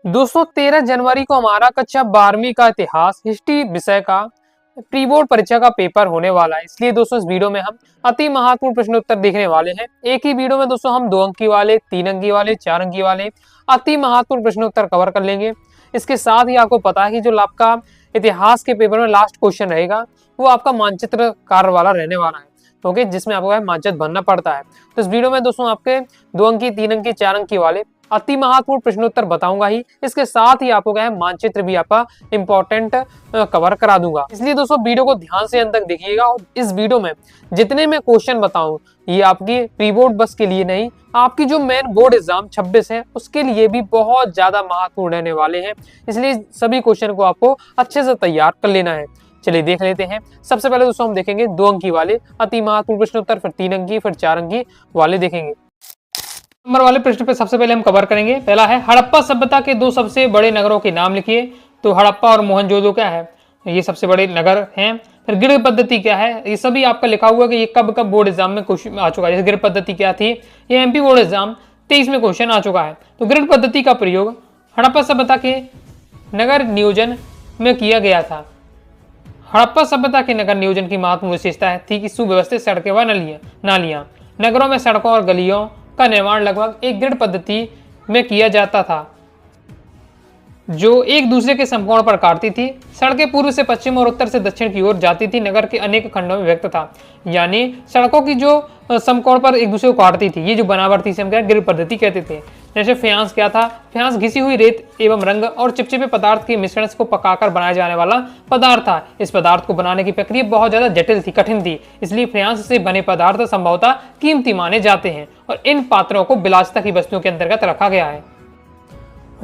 दोस्तों 13 जनवरी को हमारा कक्षा 12वीं का इतिहास हिस्ट्री विषय का प्री बोर्ड परीक्षा का पेपर होने वाला है। इसलिए दोस्तों इस वीडियो में हम अति महत्वपूर्ण प्रश्न उत्तर देखने वाले हैं। एक ही वीडियो में दोस्तों हम 2 अंकी वाले, 3 अंकी वाले, 4 अंकी वाले अति महत्वपूर्ण प्रश्न उत्तर कवर कर लेंगे। इसके साथ ही आपको पता है कि जो आपका इतिहास के पेपर में लास्ट क्वेश्चन रहेगा वो आपका मानचित्र कार्य वाला रहने वाला है, ओके, जिसमें आपको मानचित्र भरना पड़ता है। तो इस वीडियो में दोस्तों आपके 2 अंकी, 3 अंकी, 4 अंकी वाले अति महत्वपूर्ण प्रश्नोत्तर बताऊंगा ही। इसके साथ ही आपको क्या है मानचित्र भी आपका इंपॉर्टेंट कवर करा दूंगा। इसलिए दोस्तों वीडियो को ध्यान से अंत तक देखिएगा। और इस वीडियो में जितने मैं क्वेश्चन बताऊं ये आपकी प्री बोर्ड बस के लिए नहीं, आपकी जो मेन बोर्ड एग्जाम 26 है उसके लिए भी बहुत ज्यादा महत्वपूर्ण रहने वाले हैं। इसलिए सभी क्वेश्चन को आपको अच्छे से तैयार कर लेना है। चलिए देख लेते हैं। सबसे पहले दोस्तों हम देखेंगे 2 अंकी वाले अति महत्वपूर्ण प्रश्नोत्तर, फिर 3 अंकी, फिर 4 अंकी वाले देखेंगे। नंबर वाले प्रश्न पे सबसे पहले हम कवर करेंगे। पहला है हड़प्पा सभ्यता के 2 सबसे बड़े नगरों के नाम लिखिए। तो हड़प्पा और मोहनजोदड़ो क्या है, ये सबसे बड़े नगर हैं। फिर गृह पद्धति क्या है, ये सभी आपका लिखा हुआ कि ये कब कब बोर्ड एग्जाम में क्वेश्चन आ चुका है। जैसे गृह पद्धति क्या थी, ये एमपी बोर्ड एग्जाम 23 में क्वेश्चन आ चुका है। तो गृह पद्धति का प्रयोग हड़प्पा सभ्यता के नगर नियोजन में किया गया था। हड़प्पा सभ्यता के नगर नियोजन की महत्वपूर्ण विशेषता थी कि सुव्यवस्थित सड़कें व नालियां। नगरों में सड़कों और गलियों का निर्माण लगभग एक ग्रिड पद्धति में किया जाता था जो एक दूसरे के समकोण पर काटती थी। सड़कें पूर्व से पश्चिम और उत्तर से दक्षिण की ओर जाती थी। नगर के अनेक खंडों में व्यक्त था, यानी सड़कों की जो समकोण पर एक दूसरे को काटती थी, ये जो बनावट थी हम क्या ग्रिड पद्धति कहते थे। जैसे फ्यांस क्या था, फ्यांस घिसी हुई रेत एवं रंग और चिपचिपे पदार्थ के मिश्रण को पकाकर बनाया जाने वाला पदार्थ था। इस पदार्थ को बनाने की प्रक्रिया बहुत ज्यादा जटिल थी, कठिन थी, इसलिए फ्यांस से बने पदार्थ संभवतः कीमती माने जाते हैं और इन पात्रों को विलासिता की वस्तुओं के अंतर्गत रखा गया है।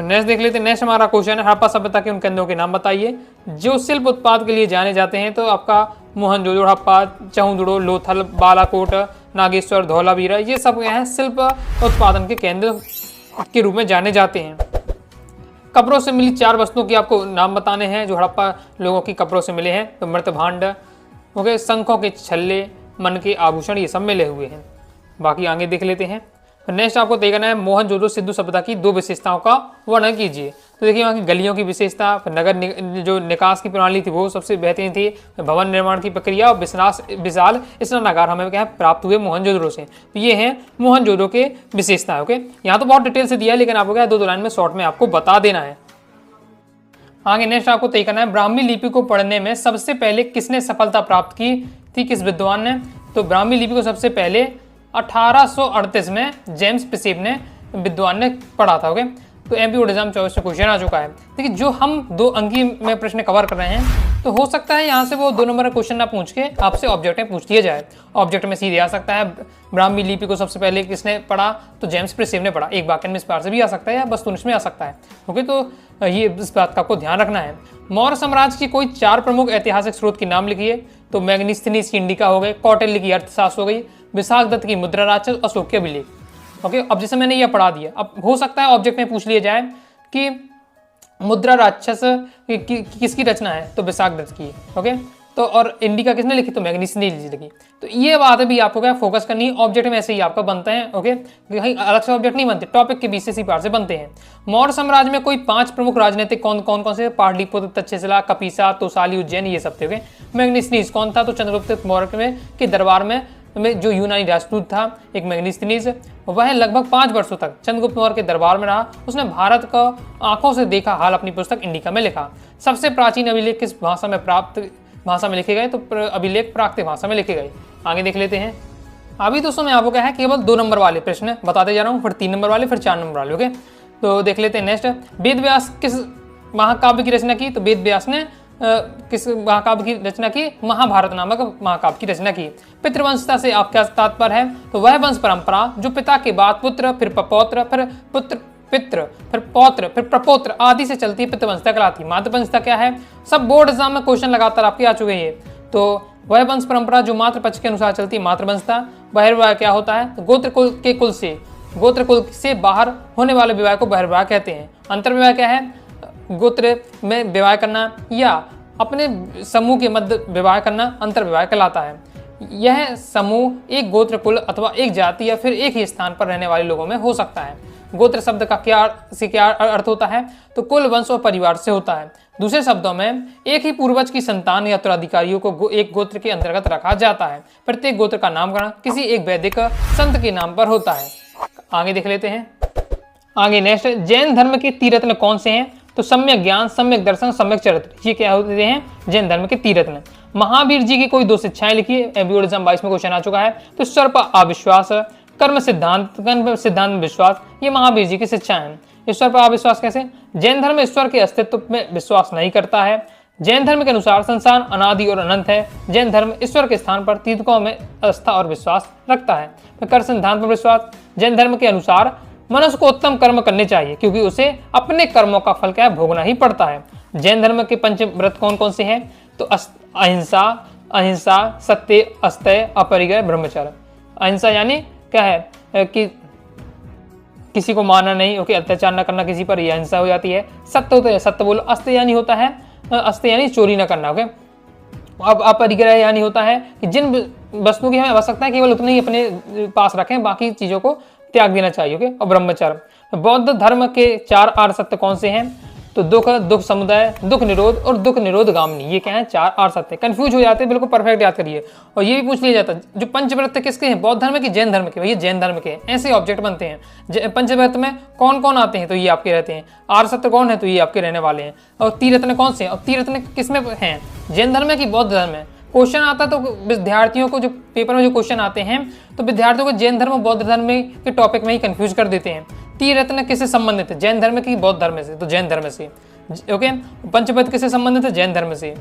नेक्स्ट देख लेते हैं। नेक्स्ट हमारा क्वेश्चन है हड़प्पा सभ्यता के उन केंद्रों के नाम बताइए जो शिल्प उत्पाद के लिए जाने जाते हैं। तो आपका मोहनजोदड़ो, हड़प्पा, चहुंदड़ो, लोथल, बालाकोट, नागेश्वर, धौलावीरा, ये सब हैं शिल्प उत्पादन के केंद्र के रूप में जाने जाते हैं। कब्रों से मिली 4 वस्तुओं की आपको नाम बताने हैं जो हड़प्पा लोगों की कब्रों से मिले हैं। तो मृत भांड, ओके, शंखों के छल्ले, मन के आभूषण, ये सब मिले हुए हैं। बाकी आगे देख लेते हैं। नेक्स्ट आपको देखना है मोहनजोदड़ो सिंधु सभ्यता की 2 विशेषताओं का वर्णन कीजिए। तो देखिए वहाँ की गलियों की विशेषता, नगर जो निकास की प्रणाली थी वो सबसे बेहतरीन थी, भवन निर्माण की प्रक्रिया और विशाल स्नानागार हमें क्या है प्राप्त हुए मोहनजोदड़ो से। तो ये है मोहनजोदड़ो के विशेषता। ओके, यहाँ तो बहुत डिटेल से दिया है लेकिन आपको क्या 2 लाइन में शॉर्ट में आपको बता देना है। आगे नेक्स्ट आपको तय करना है ब्राह्मी लिपि को पढ़ने में सबसे पहले किसने सफलता प्राप्त की थी, किस विद्वान ने। तो ब्राह्मी लिपि को सबसे पहले 1838 में जेम्स प्रिसेप ने विद्वान ने पढ़ा था। ओके, तो एमपी बोर्ड एग्जाम 24 में क्वेश्चन आ चुका है। देखिए जो हम 2 अंकी में प्रश्न कवर कर रहे हैं तो हो सकता है यहाँ से वो 2 नंबर का क्वेश्चन ना पूछ के आपसे ऑब्जेक्ट में पूछ दिया जाए। ऑब्जेक्ट में सीधे आ सकता है ब्राह्मी लिपि को सबसे पहले किसने पढ़ा, तो जेम्स प्रिसेप ने पढ़ा। एक वाक्य में इस बार से भी आ सकता है या वस्तुनिष्ठ में आ सकता है। ओके, तो ये इस बात का आपको ध्यान रखना है। मौर्य साम्राज्य की कोई 4 प्रमुख ऐतिहासिक स्रोत की नाम लिखिए। तो मैग्नीस्थनीज की इंडिका हो गई, कौटिल्य की अर्थशास्त्र हो गई, विशाख दत्त की मुद्रा राक्षस, अशोक के अभिलेख। ओके, अब जैसे मैंने ये पढ़ा दिया, अब हो सकता है ऑब्जेक्ट में पूछ लिया जाए कि मुद्रा राक्षस किसकी रचना है, तो विशाख दत्त की। ओके, तो और इंडिका किसने लिखी, तो मैग्नीस्थनीज लिखी। तो ये बात भी आपको क्या फोकस करनी है। ऑब्जेक्ट में ऐसे ही आपका बनता है। ओके, कहीं अलग से ऑब्जेक्ट नहीं बनते, टॉपिक के बीच से पार से बनते हैं। मौर्य साम्राज्य में कोई 5 प्रमुख राजनीतिक कौन से, पाटलिपुत्र, तक्षशिला, कपिसा, तोसाली, उज्जैन, ये सब थे। ओके, मैग्नीस्थनीज कौन था, तो चंद्रगुप्त मौर्य में के दरबार में जो यूनानी राजदूत था एक मैग्नीस्थनीज, वह लगभग 5 वर्षों तक चंद्रगुप्त मौर्य के दरबार में रहा। उसने भारत का आंखों से देखा हाल अपनी पुस्तक इंडिका में लिखा। सबसे प्राचीन अभिलेख किस भाषा में लिखे गए, तो अभिलेख प्राकृत भाषा में लिखे गए। आगे देख लेते हैं। अभी दोस्तों मैं आपको क्या है केवल 2 नंबर वाले प्रश्न बताते जा रहा हूँ, फिर 3 नंबर वाले, फिर 4 नंबर वाले। ओके, तो देख लेते हैं। नेक्स्ट, वेद व्यास किस महाकाव्य की रचना की, तो वेद व्यास ने किस महाकाव्य की रचना की, महाभारत नामक महाकाव्य की रचना की। पितृवंशता से आपका तात्पर्य है, तो वह वंश परंपरा जो पिता के बाद पुत्र, फिर पपौत्र, फिर पुत्र पितृ, फिर पौत्र, फिर प्रपौत्र आदि से चलती है, पितृवंशता कहलाती है। मातृवंशता क्या है, सब बोर्ड एग्जाम में क्वेश्चन लगातार आपके आ चुके हैं। तो वह वंश परंपरा जो मातृ पक्ष के अनुसार चलती है, मातृवंशता। बहिर्विवाह क्या होता है, तो गोत्र कुल से बाहर होने वाले विवाह को बहिर्विवाह कहते हैं। अंतर्विवाह क्या है, गोत्र में विवाह करना या अपने समूह के मध्य विवाह करना अंतर्विवाह कहलाता है। यह समूह एक गोत्र कुल अथवा एक जाति या फिर एक ही स्थान पर रहने वाले लोगों में हो सकता है। गोत्र शब्द का क्या अर्थ होता है? तो कुल, वंश और परिवार से होता है। दूसरे शब्दों में एक ही पूर्वज की संतान या उत्तराधिकारियों को एक गोत्र के अंतर्गत रखा जाता है। प्रत्येक गोत्र का नामकरण किसी एक वैदिक संत के नाम पर होता है। आगे देख लेते हैं। आगे नेक्स्ट, जैन धर्म के तीरत्न कौन से हैं? तो सम्यक ज्ञान, सम्यक दर्शन, सम्यक चरित्र, ये क्या होते हैं? जैन धर्म के तीरत्न। महावीर जी की कोई 2 शिक्षाएं लिखी है। एमपीओ एग्जाम 22 में क्वेश्चन आ चुका है। तो ईश्वर पर अविश्वास, कर्म सिद्धांत में विश्वास, ये महावीर जी की शिक्षाएं हैं। ईश्वर पर अविश्वास कैसे? जैन धर्म ईश्वर के अस्तित्व में विश्वास नहीं करता है। जैन धर्म के अनुसार संसार अनादि और अनंत है। जैन धर्म ईश्वर के स्थान पर तीर्थों में आस्था और विश्वास रखता है। कर्म सिद्धांत में विश्वास, जैन धर्म के अनुसार मनुष्य को उत्तम कर्म करने चाहिए क्योंकि उसे अपने कर्मों का फल क्या है? भोगना ही पड़ता है। जैन धर्म के पंचव्रत कौन कौन से हैं? तो अहिंसा, सत्य, अस्तेय, अपरिग्रह, ब्रह्मचर्य। अहिंसा यानी क्या है? कि किसी को मारना नहीं, ओके, अत्याचार न करना किसी पर, यह अहिंसा हो जाती है। सत्य होता है, सत्य बोलो। अस्तेय यानी होता है, अस्तेय यानी चोरी न करना, ओके। अब अपरिग्रह यानी होता है कि जिन वस्तुओं की हमें आवश्यकता है केवल उतनी ही अपने पास रखें, बाकी चीजों को त्याग देना चाहिए, ओके। और ब्रह्मचर्य। बौद्ध धर्म के 4 आर्य सत्य कौन से हैं? तो दुख समुदाय, दुख निरोध और दुख निरोध गामिनी, ये क्या है? 4 आर्य सत्य। कंफ्यूज हो जाते हैं, बिल्कुल परफेक्ट याद करिए। और ये भी पूछ लिया जाता है जो पंचव्रत किसके हैं? बौद्ध धर्म के, जैन धर्म के? भैया जैन धर्म के। ऐसे ऑब्जेक्ट बनते हैं। पंचव्रत में कौन कौन आते हैं? तो ये आपके रहते हैं। आर्य सत्य कौन है? तो ये आपके रहने वाले हैं। और तीरत्न कौन से हैं? और तीरत्न किसमें हैं? जैन धर्म है कि बौद्ध धर्म है? क्वेश्चन आता है तो विद्यार्थियों को, जो पेपर में जो क्वेश्चन आते हैं तो विद्यार्थियों को जैन धर्म और बौद्ध धर्म के टॉपिक में ही कंफ्यूज कर देते हैं। तीरत्न किससे संबंधित है? जैन धर्म की, बौद्ध धर्म से? तो जैन धर्म से, ओके। पंचव्रत किससे संबंधित है? जैन धर्म से।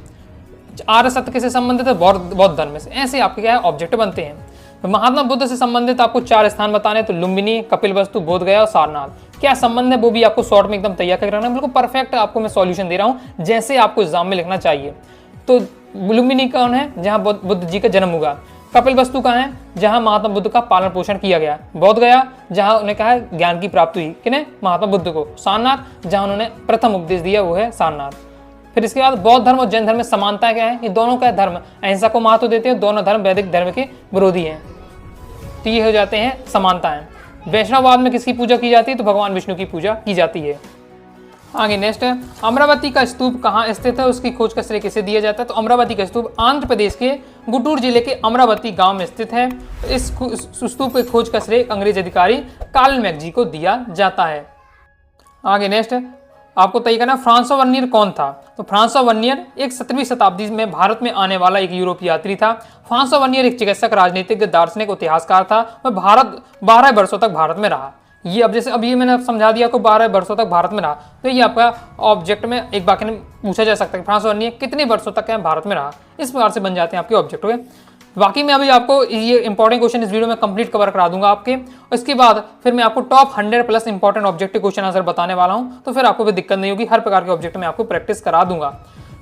आर्य सत्य किससे संबंधित है? बौद्ध धर्म से। ऐसे आपके क्या है? ऑब्जेक्ट बनते हैं। तो महात्मा बुद्ध से संबंधित आपको 4 स्थान बताने, तो लुम्बिनी, कपिलवस्तु, बोधगया और सारनाथ। क्या संबंध है वो भी आपको शॉर्ट में एकदम तैयार करके रखना है। बिल्कुल परफेक्ट आपको मैं सॉल्यूशन दे रहा हूँ जैसे आपको एग्जाम में लिखना चाहिए। तो लुम्बिनी कौन है? जहाँ बुद्ध जी का जन्म हुआ। कपिलवस्तु कहाँ है? जहाँ महात्मा बुद्ध का पालन पोषण किया गया। बोधगया, जहाँ उन्हें कहा ज्ञान की प्राप्ति हुई, किन्हें? महात्मा बुद्ध को। सारनाथ, जहाँ उन्होंने प्रथम उपदेश दिया, वो है सारनाथ। फिर इसके बाद बौद्ध धर्म और जैन धर्म में समानता क्या है? ये दोनों का धर्म अहिंसा को महत्व देते हैं। दोनों धर्म वैदिक धर्म के विरोधी हैं। तो ये हो जाते हैं समानताएं। वैष्णववाद में किसकी पूजा की जाती है? तो भगवान विष्णु की पूजा की जाती है। आगे नेक्स्ट है, अमरावती का स्तूप कहाँ स्थित है? उसकी खोज का श्रेय किसे दिया जाता है? तो अमरावती का स्तूप आंध्र प्रदेश के गुंटूर जिले के अमरावती गांव में स्थित है। इस स्तूप की खोज का श्रेय अंग्रेज अधिकारी कार्ल मैकजी को दिया जाता है। आगे नेक्स्ट आपको तय करना, फ्रांसो वर्नियर कौन था? तो फ्रांसो वर्नियर एक 17वीं शताब्दी में भारत में आने वाला एक यूरोपीय यात्री था। फ्रांसो वर्नियर एक चिकित्सक, राजनीतिक, दार्शनिक, इतिहासकार था। वह 12 वर्षों तक भारत में रहा। ये अब जैसे अब ये मैंने समझा दिया आपको, 12 वर्षों तक भारत में रहा। तो ये आपका ऑब्जेक्ट में एक वाक्य में पूछा जा सकता है, फ्रांसो वर्नियर कितने वर्षों तक भारत में रहा। इस प्रकार से बन जाते हैं आपके ऑब्जेक्ट। हो गए। बाकी मैं अभी आपको ये इंपॉर्टेंट क्वेश्चन इस वीडियो में कंप्लीट कवर करा दूंगा आपके। इसके बाद फिर मैं आपको top 100+ important objective question answer बताने वाला हूं। तो फिर आपको भी दिक्कत नहीं होगी, हर प्रकार के ऑब्जेक्ट में आपको प्रैक्टिस करा दूंगा।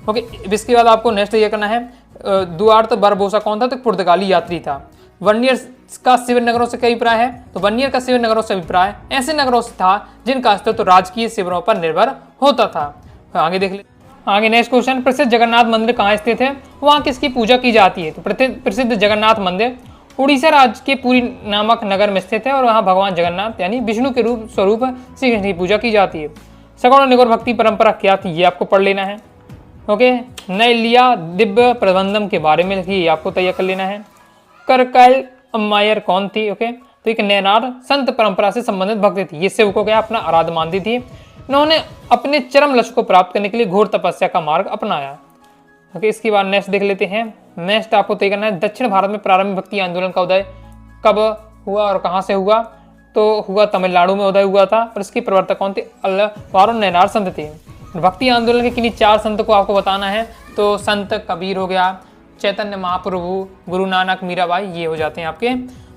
ओके। इसके बाद आपको नेक्स्ट ये करना है, दुआर्ते बारबोसा कौन था? तो पुर्तगाली यात्री था। वर्नियर का शिविर नगरों से क्या अभिप्राय है? तो वर्नियर का शिविर नगरों से अभिप्राय ऐसे नगरों से था जिनका अस्तित्व राजकीय शिविरों पर निर्भर होता था। आगे देख ले। आगे नेक्स्ट क्वेश्चन, प्रसिद्ध जगन्नाथ मंदिर कहाँ स्थित है? वहाँ किसकी पूजा की जाती है? तो प्रसिद्ध जगन्नाथ मंदिर उड़ीसा राज्य के पुरी नामक नगर में स्थित है और वहाँ भगवान जगन्नाथ यानी विष्णु के स्वरूप श्री कृष्ण की पूजा की जाती है। सगुण निगौर भक्ति परंपरा क्या थी? ये आपको पढ़ लेना है। ओके। नैलिया दिव्य प्रबंधम के बारे में लिखिए, आपको तैयार कर लेना है। करकैल अम्मायर कौन थी? ओके। तो एक नैनार संत परंपरा से संबंधित भक्त थी। ये सेवकों को अपना आराध्य मानती थी। इन्होंने अपने चरम लक्ष्य को प्राप्त करने के लिए घोर तपस्या का मार्ग अपनाया। ओके। इसके बाद नेक्स्ट देख लेते हैं। नेक्स्ट आपको तय करना है, दक्षिण भारत में प्रारंभिक भक्ति आंदोलन का उदय कब हुआ और कहाँ से हुआ? तो हुआ तमिलनाडु में उदय हुआ था और इसके प्रवर्तक कौन थे? अल्लाह नैनार संत थे। भक्ति आंदोलन के किन्हीं 4 संत को आपको बताना है। तो संत कबीर हो गया, चैतन्य महाप्रभु, गुरु नानक, मीराबाई, ये हो जाते हैं आपके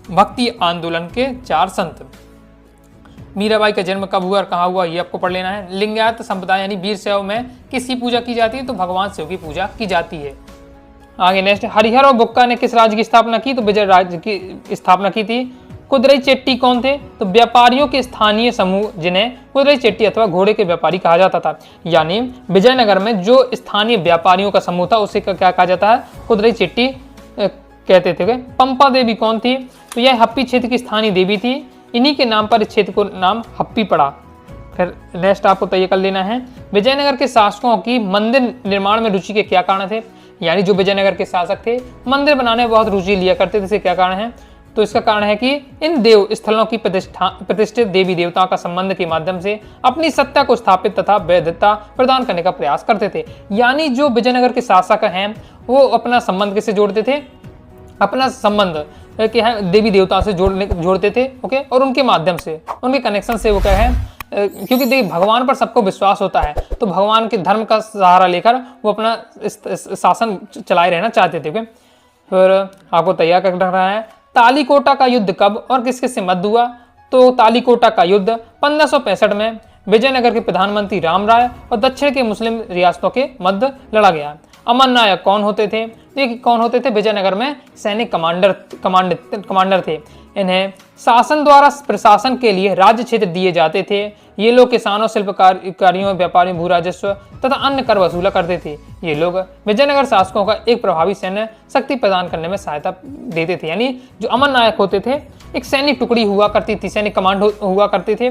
भक्ति आंदोलन के 4 संत। मीराबाई का जन्म कब हुआ और कहाँ हुआ? ये आपको पढ़ लेना है। लिंगायत संप्रदाय यानी वीर शैव में किसकी पूजा की जाती है? तो भगवान शिव की पूजा की जाती है। आगे नेक्स्ट, हरिहर और बुक्का ने किस राज्य की स्थापना की? तो विजय राज्य की स्थापना की थी। कुदरई चेट्टी कौन थे? तो व्यापारियों के स्थानीय समूह जिन्हें कुदरई चेट्टी अथवा घोड़े के व्यापारी कहा जाता था। यानी विजयनगर में जो स्थानीय व्यापारियों का समूह था उसे क्या कहा जाता है? कुदरई चेट्टी कहते थे। पंपा देवी कौन थी? तो यह हप्पी क्षेत्र की स्थानीय देवी थी। इन्हीं के नाम पर इस क्षेत्र को नाम हप्पी पड़ा। फिर नेक्स्ट आपको तय कर लेना है, विजयनगर के शासकों की मंदिर निर्माण में रुचि के क्या कारण थे। यानी जो विजयनगर के शासक थे मंदिर बनाने में बहुत रुचि लिया करते थे, इसके क्या कारण है। तो इसका कारण है कि इन देव स्थलों की प्रतिष्ठित देवी देवताओं का संबंध के माध्यम से अपनी सत्ता को स्थापित तथा वैधता प्रदान करने का प्रयास करते थे। यानी जो विजयनगर के शासक हैं वो अपना संबंध किससे जोड़ते थे, अपना संबंध क्या है देवी देवताओं से जोड़ते थे। ओके, और उनके माध्यम से उनके कनेक्शन से वो क्या है, क्योंकि देखिए भगवान पर सबको विश्वास होता है, तो भगवान के धर्म का सहारा लेकर वो अपना शासन चलाए रहना चाहते थे। ओके, फिर आपको तैयार कर रखना है, तालीकोटा का युद्ध कब और किस किस से मध्य हुआ। तो तालीकोटा का युद्ध 1565 में विजयनगर के प्रधानमंत्री राम राय और दक्षिण के मुस्लिम रियासतों के मध्य लड़ा गया। अमर नायक कौन होते थे, देखिए कौन होते थे, विजयनगर में सैनिक कमांडर थे। इन्हें शासन द्वारा प्रशासन के लिए राज्य क्षेत्र दिए जाते थे। ये लोग किसानों, शिल्पकारियों, व्यापारियों, भू राजस्व तथा अन्य कर वसूला करते थे। ये लोग विजयनगर शासकों का एक प्रभावी सैन्य शक्ति प्रदान करने में सहायता देते थे। यानी जो अमर नायक होते थे एक सैनिक टुकड़ी हुआ करती थी, सैनिक कमांड हुआ करते थे,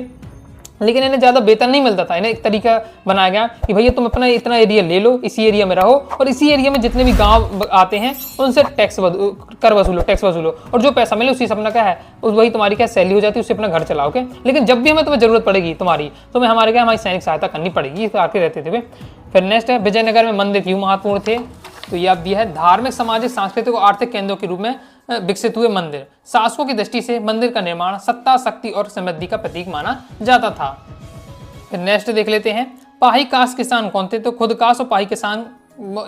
लेकिन इन्हें ज़्यादा वेतन नहीं मिलता था। इन्हें एक तरीका बनाया गया कि भैया तुम अपना इतना एरिया ले लो, इसी एरिया में रहो और इसी एरिया में जितने भी गांव आते हैं उनसे कर वसूलो, टैक्स वसूलो, और जो पैसा मिले उसी से अपना क्या है वही तुम्हारी क्या सैलरी हो जाती है, उससे अपना घर चलाओ। के लेकिन जब भी हमें तुम्हें जरूरत पड़ेगी तुम्हारी, तो हमारे क्या हमारी सैनिक सहायता करनी पड़ेगी, इस आके रहते थे वे। फिर नेक्स्ट है, विजयनगर में मंदिर क्यों महत्वपूर्ण थे। तो ये अब है, धार्मिक, सामाजिक, सांस्कृतिक और आर्थिक केंद्रों के रूप में विकसित हुए मंदिर। शासकों की दृष्टि से मंदिर का निर्माण सत्ता, शक्ति और समृद्धि का प्रतीक माना जाता था। फिर नेक्स्ट देख लेते हैं, पाही कास्ट किसान कौन थे। तो खुद कास्ट और पाही किसान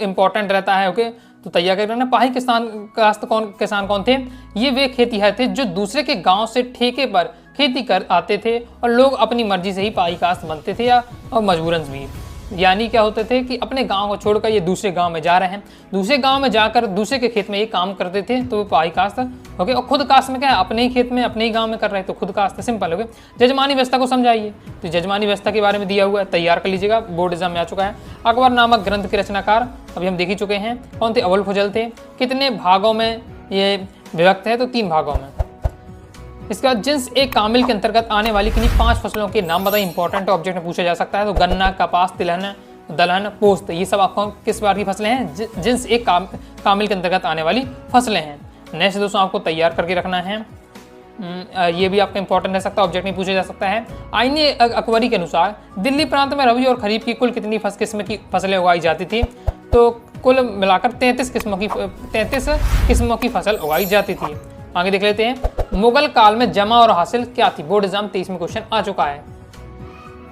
इंपॉर्टेंट रहता है। ओके, तो तैयार कर लेना, पाही किसान कौन थे। ये वे खेतिहर थे जो दूसरे के गांव से ठेके पर खेती कर आते थे और लोग अपनी मर्जी से ही पाही कास्ट बनते थे या और मजबूरन भी। यानी क्या होते थे कि अपने गांव को छोड़कर ये दूसरे गांव में जा रहे हैं, दूसरे गांव में जाकर दूसरे के खेत में ये काम करते थे, तो वो पाही कास्ट। ओके, और खुद कास्ट में क्या है, अपने ही खेत में अपने ही गांव में कर रहे हैं, तो खुद कास्ट सिंपल। ओके, जजमानी व्यवस्था को समझाइए। तो जजमानी व्यवस्था के बारे में दिया हुआ है, तैयार कर लीजिएगा, बोर्ड एग्जाम में आ चुका है। अकबर नामक ग्रंथ के रचनाकार अभी हम देख ही चुके हैं, कौन थे, अबुल फजल थे। कितने भागों में ये विभक्त है, तो 3 भागों में। इसके बाद जिन्स एक कामिल के अंतर्गत आने वाली किन्हीं 5 फसलों के नाम बताइए, इंपॉर्टेंट ऑब्जेक्ट में पूछा जा सकता है। तो गन्ना, कपास, तिलहन, दलहन, पोस्त, ये सब आपको किस बार की फसलें हैं, जिन्स एक कामिल के अंतर्गत आने वाली फसलें हैं। नेक्स्ट दोस्तों आपको तैयार करके रखना है, ये भी आपका इंपॉर्टेंट रह सकता है, ऑब्जेक्ट में पूछा जा सकता है। आईने अकबरी के अनुसार दिल्ली प्रांत में रबी और खरीफ की कुल कितनी किस्म की फसलें उगाई जाती थी। तो कुल मिलाकर 33 किस्मों की फसल उगाई जाती थी। आगे देख लेते हैं, मुगल काल में जमा और हासिल क्या थी। बोर्ड एग्जाम 23 में क्वेश्चन आ चुका है।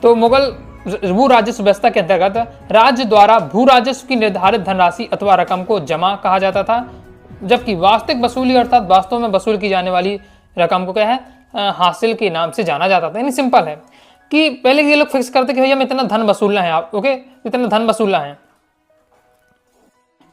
तो मुगल भू राजस्व व्यवस्था के अंतर्गत राज्य द्वारा भू राजस्व की निर्धारित धनराशि अथवा रकम को जमा कहा जाता था, जबकि वास्तविक वसूली अर्थात वास्तव में वसूल की जाने वाली रकम को क्या है, हासिल के नाम से जाना जाता था। यानी सिंपल है कि पहले ये लोग फिक्स करते कि भैया हमें इतना धन वसूलना है, आप ओके इतना धन वसूलना है,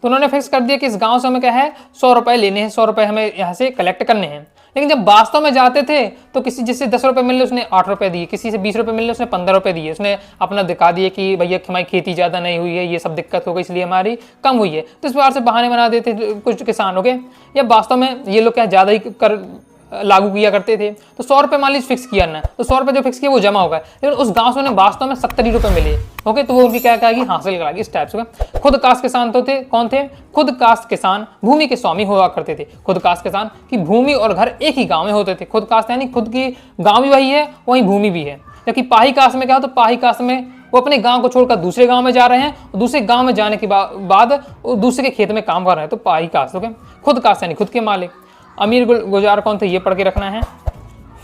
तो उन्होंने फिक्स कर दिया कि इस गांव से हमें क्या है 100 रुपए लेने हैं, 100 रुपए हमें यहाँ से कलेक्ट करने हैं। लेकिन जब वास्तव में जाते थे तो किसी जिससे 10 रुपए मिले उसने 8 रुपए दिए, किसी से 20 रुपए मिले उसने 15 रुपए दिए, उसने अपना दिखा दिए कि भैया हमारी खेती ज़्यादा नहीं हुई है, ये सब दिक्कत हो गई इसलिए हमारी कम हुई है। तो इस प्रकार से बहाने बना देते कुछ किसान। ओके, या वास्तव में ये लोग क्या ज़्यादा ही कर लागू किया करते थे। तो 100 रुपए मान लीजिए फिक्स किया ना, तो 100 रुपए जो फिक्स किया वो जमा होगा, लेकिन उस गांव से उन्हें वास्तव में 70 रुपए मिले। ओके, तो वो उनकी क्या कहेगी, हासिल कराएगी इस टाइप से। खुद कास्ट किसान तो थे, कौन थे, खुद कास्ट किसान भूमि के स्वामी हुआ करते थे। खुद कास्ट किसान की भूमि और घर एक ही गाँव में होते थे। खुद कास्ट यानी खुद की गाँव भी वही है, वही भूमि भी है। जबकि पाही कास्ट में क्या हो, तो पाही कास्ट में वो अपने गांव को छोड़कर दूसरे गांव में जा रहे हैं और दूसरे गांव में जाने के बाद दूसरे के खेत में काम कर रहे हैं, तो पाही कास्ट। ओके, खुद कास्ट यानी खुद के मालिक। अमीर गुजार कौन थे, ये पढ़ के रखना है।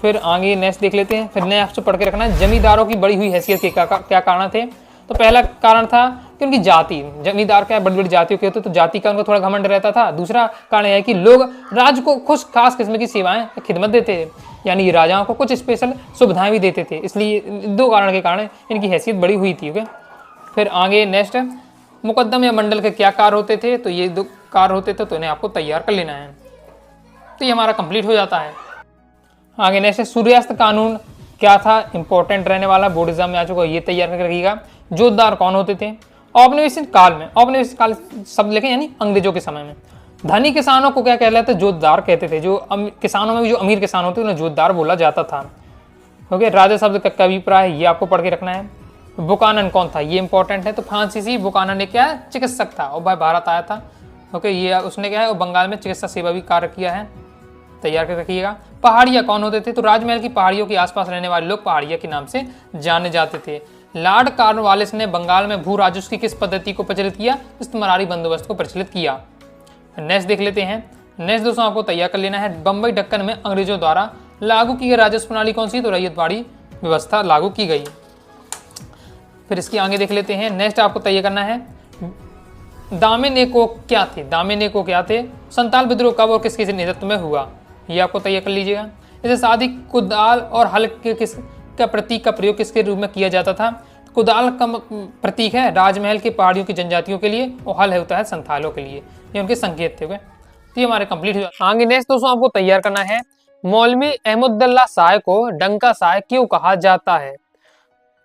फिर आगे नेक्स्ट देख लेते हैं। फिर नेक्स्ट पढ़ के रखना है, जमींदारों की बढ़ी हुई हैसियत के क्या कारण थे। तो पहला कारण था कि उनकी जाति, जमींदार क्या बड़ी बड़ी जातियों के होते, तो जाति का उनको थोड़ा घमंड रहता था। दूसरा कारण यह है कि लोग राज्य को कुछ खास किस्म की सेवाएं खिदमत देते थे, यानी राजाओं को कुछ स्पेशल सुविधाएं भी देते थे, इसलिए 2 कारण के कारण इनकी हैसियत बड़ी हुई थी। ओके, फिर आगे नेक्स्ट, मुकद्दम या मंडल के क्या कार्य होते थे। तो ये 2 कार्य होते थे, तो इन्हें आपको तैयार कर लेना है। तो ये हमारा कंप्लीट हो जाता है। आगे नेक्स्ट, सूर्यास्त कानून क्या था, इंपॉर्टेंट रहने वाला, बोर्ड एग्जाम में आ चुका, ये तैयार करके रखिएगा। जोतदार कौन होते थे। औपनिवेशिक काल में, औपनिवेशिक काल शब्द लिखें यानी अंग्रेजों के समय में, धनी किसानों को क्या कहलाते, जोतदार कहते थे। जो किसानों में भी जो अमीर किसान होते उन्हें जोतदार बोला जाता था। ओके, राजा शब्द का अभिप्राय ये आपको पढ़ के रखना है। बुकानन कौन था, ये इंपॉर्टेंट है। तो फ्रांसीसी बुकानन ने क्या है, चिकित्सक था और भाई भारत आया था। ओके, ये उसने क्या है, और बंगाल में चिकित्सा सेवा भी कार्य किया है, तैयार कर रखिएगा। पहाड़िया कौन होते थे, तो राजमहल की पहाड़ियों के आसपास रहने वाले लोग पहाड़िया के नाम से जाने जाते थे। लॉर्ड कॉर्नवालिस ने बंगाल में भू राजस्व की किस पद्धति को प्रचलित किया, इस्तेमारी बंदोबस्त को प्रचलित किया। नेक्स्ट देख लेते हैं। नेक्स्ट दोस्तों आपको तैयार कर लेना है, बंबई दक्कन में अंग्रेजों द्वारा लागू की गई राजस्व प्रणाली कौन सी, तो रैयतवाड़ी व्यवस्था लागू की गई। फिर इसकी आगे देख लेते हैं। नेक्स्ट आपको तैयार करना है, दामे नेको क्या थे, दामे नेको क्या थे, संताल विद्रोह कब और किसके नेतृत्व में हुआ, ये आपको तैयार कर लीजिएगा। इसे शादी कुदाल और हल के किस का प्रतीक का प्रयोग किसके रूप में किया जाता था। कुदाल का प्रतीक है राजमहल की पहाड़ियों की जनजातियों के लिए और हल होता है संथालों के लिए, ये उनके संकेत थे। तो ये हमारे कंप्लीट हो जाता है। आगे नेक्स्ट दोस्तों आपको तैयार करना है, मौलवी अहमदुल्ला शाह को डंका शाह क्यों कहा जाता है।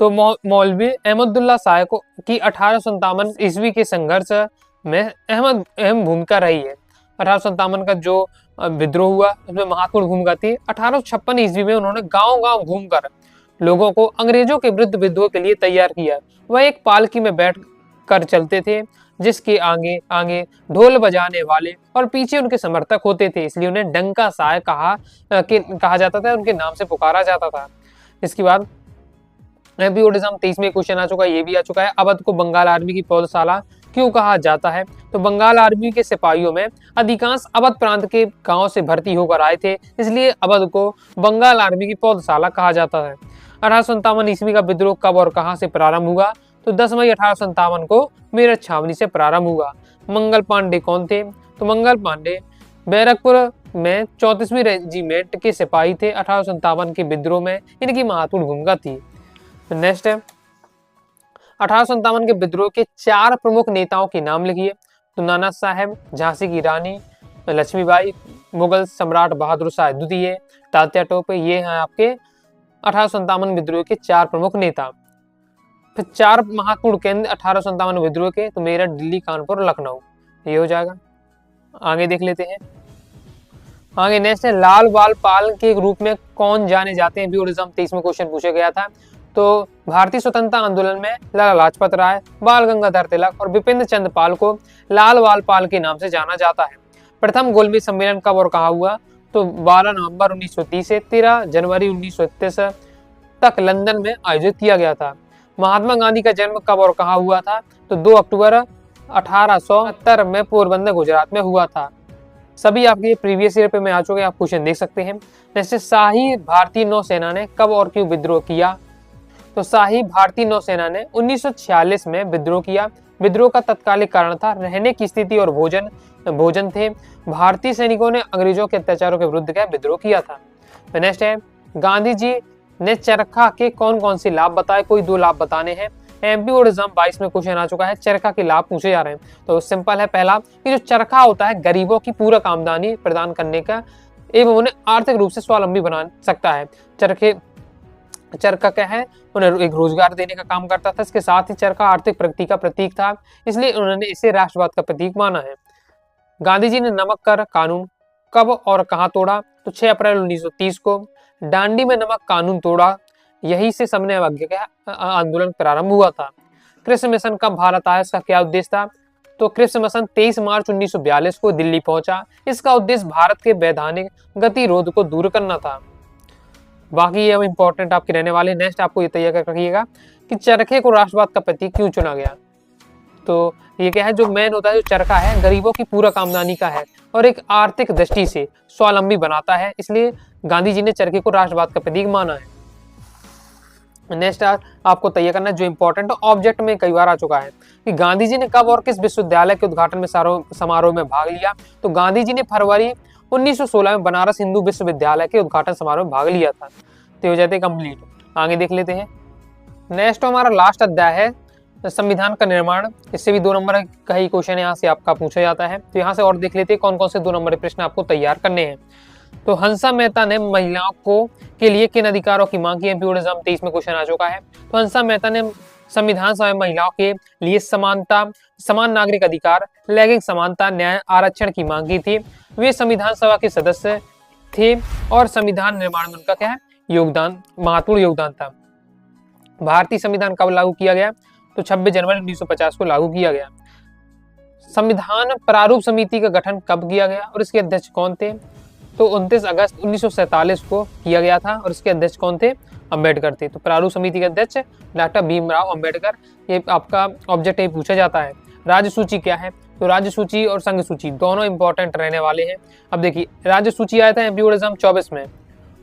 तो मौलवी अहमदुल्ला शाह को की 1857 ईस्वी के संघर्ष में अहम भूमिका रही है। 1857 का जो विद्रोह हुआ उसमें महत्वपूर्ण भूमिका थी। 1856 ईस्वी में उन्होंने गांव-गांव घूमकर लोगों को अंग्रेजों के विरुद्ध विद्रोह के लिए तैयार किया। वह एक पालकी में बैठ कर चलते थे, जिसके आगे आगे ढोल बजाने वाले और पीछे उनके समर्थक होते थे, इसलिए उन्हें डंका शाह कहा जाता था, उनके नाम से पुकारा जाता था। इसके बाद एग्जाम 23 में क्वेश्चन आ चुका है, ये भी आ चुका है, अवध को बंगाल आर्मी की पौधशाला क्यों कहा जाता है। तो बंगाल आर्मी के सिपाहियों में अधिकांश अवध प्रांत के गांव से भर्ती होकर आए थे, इसलिए अवध को बंगाल आर्मी की पौधशाला कहा जाता है। 1857 ईस्वी का विद्रोह कब और कहां से प्रारंभ हुआ, तो 10 मई 1857 को मेरठ छावनी से प्रारंभ हुआ। मंगल पांडे कौन थे, तो मंगल पांडे बैरकपुर में 34वीं रेजिमेंट के सिपाही थे। 1857 के विद्रोह में इनकी महत्वपूर्ण भूमिका थी। नेक्स्ट है, 1857 के विद्रोह के 4 प्रमुख नेताओं के नाम लिखिए। तो नाना साहेब, झांसी की रानी लक्ष्मीबाई, मुगल सम्राट बहादुर शाह द्वितीय, तात्या टोपे, ये हैं आपके 1857 विद्रोह के 4 प्रमुख नेता। फिर 4 महत्वपूर्ण केंद्र 1857 विद्रोह के, तो मेरठ, दिल्ली, कानपुर, लखनऊ, ये हो जाएगा। आगे देख लेते हैं। आगे नेक्स्ट है, लाल बाल पाल के रूप में कौन जाने जाते हैं। एग्जाम 23 में क्वेश्चन पूछा गया था। तो भारतीय स्वतंत्रता आंदोलन में लाला लाजपत राय, बाल गंगाधर तिलक और विपिन चंद्र पाल को लाल बाल पाल के नाम से जाना जाता है। प्रथम गोलमेज सम्मेलन कब और कहाँ हुआ, तो 12 नवंबर 1930 से 13 जनवरी 1931 तक लंदन में आयोजित किया गया था। महात्मा गांधी का जन्म कब और कहाँ हुआ था, तो 2 अक्टूबर 1870 में पोरबंदर, गुजरात में हुआ था। सभी आपके प्रीवियस ईयर पे में आ चुके, आप क्वेश्चन देख सकते हैं। जैसे शाही भारतीय नौसेना ने कब और क्यों विद्रोह किया, तो शाही भारतीय नौसेना ने 1946 में विद्रोह किया। विद्रोह का तत्कालिक कारण था रहने की स्थिति और भोजन थे। भारतीय सैनिकों ने अंग्रेजों के अत्याचारों के विरुद्ध क्या विद्रोह किया था। नेक्स्ट है, गांधी जी ने चरखा के कौन कौन से लाभ बताए, कोई 2 लाभ बताने हैं। एमपी और एग्जाम 22 में क्वेश्चन आ चुका है, चरखा के लाभ पूछे जा रहे हैं। तो सिंपल है, पहला कि जो चरखा होता है गरीबों की पूरक आमदनी प्रदान करने का एवं उन्हें आर्थिक रूप से स्वावलंबी बना सकता है। चरखा क्या है, उन्हें एक रोजगार देने का काम करता था। इसके साथ ही चरखा आर्थिक प्रगति का प्रतीक था, इसलिए उन्होंने इसे राष्ट्रवाद का प्रतीक माना है। गांधी जी ने नमक कर कानून कब और कहां तोड़ा, तो 6 अप्रैल 1930 को डांडी में नमक कानून तोड़ा, यही से सबने अवज्ञा का आंदोलन प्रारंभ हुआ था। कृषि मिशन कब भारत आया, इसका क्या उद्देश्य था, तो कृषि मिशन 23 मार्च 1942 को दिल्ली पहुंचा। इसका उद्देश्य भारत के वैधानिक गतिरोध को दूर करना था। बाकी ये इंपॉर्टेंट आपके रहने वाले। नेक्स्ट आपको ये तैयार कर रखिएगा कि चरखे को राष्ट्रवाद का प्रतीक क्यों चुना गया। तो ये क्या है, जो मेन होता है, जो चरखा है गरीबों की पूरक आमदनी का है और एक आर्थिक दृष्टि से स्वावलंबी बनाता है, इसलिए गांधी जी ने चरखे को राष्ट्रवाद का प्रतीक माना है। नेक्स्ट आपको तैयार करना है जो इंपॉर्टेंट ऑब्जेक्ट में कई बार आ चुका है कि गांधी जी ने कब और किस विश्वविद्यालय के उद्घाटन में समारोह में भाग लिया। तो गांधी जी ने फरवरी 1916 में बनारस हिंदू विश्वविद्यालय के उद्घाटन समारोह में भाग लिया था। तो हो जाते कंप्लीट। आगे देख लेते हैं। नेक्स्ट हमारा लास्ट अध्याय है संविधान का निर्माण। इससे भी 2 नंबर का ही क्वेश्चन यहाँ से आपका पूछा जाता है। तो यहाँ से और देख लेते हैं कौन कौन से 2 नंबर के प्रश्न आपको तैयार करने हैं। तो हंसा मेहता ने महिलाओं को के लिए किन अधिकारों की मांग की है। एमपी एग्जाम 23 में क्वेश्चन आ चुका है। तो हंसा मेहता ने संविधान सभा में महिलाओं के लिए समानता, समान नागरिक अधिकार, लैंगिक समानता, न्याय, आरक्षण की मांग की थी। वे संविधान सभा के सदस्य थे और संविधान निर्माण में उनका क्या है योगदान, महत्वपूर्ण योगदान था। भारतीय संविधान कब लागू किया गया? तो 26 जनवरी 1950 को लागू किया गया। संविधान प्रारूप समिति का गठन कब किया गया और इसके अध्यक्ष कौन थे? तो 29 अगस्त 1947 को किया गया था और इसके अध्यक्ष कौन थे? अंबेडकर थे। तो प्रारूप समिति के अध्यक्ष डॉक्टर भीमराव अंबेडकर। ये आपका ऑब्जेक्टिव पूछा जाता है। राज्य सूची क्या है? तो राज्य सूची और संघ सूची दोनों इंपॉर्टेंट रहने वाले हैं। अब देखिए, राज्य सूची आया था एमपी बोर्ड एग्जाम 24 में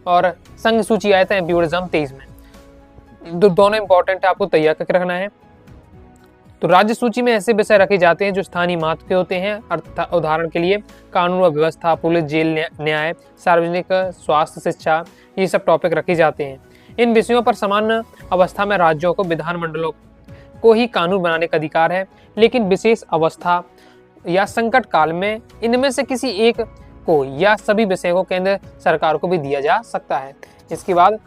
और संघ सूची आया था एमपी बोर्ड एग्जाम 23 में। दोनों इंपॉर्टेंट है, आपको तैयार करके रखना है। तो राज्य सूची में ऐसे विषय रखे जाते हैं जो स्थानीय महत्व के होते हैं। उदाहरण के लिए कानून व व्यवस्था, पुलिस, जेल, न्याय, सार्वजनिक स्वास्थ्य, शिक्षा, ये सब टॉपिक रखे जाते हैं। इन विषयों पर समान अवस्था में राज्यों को, विधानमंडलों को ही कानून बनाने का अधिकार है, लेकिन विशेष अवस्था या संकट काल में इनमें से किसी एक को या सभी विषयों को केंद्र सरकार को भी दिया जा सकता है। इसके बाद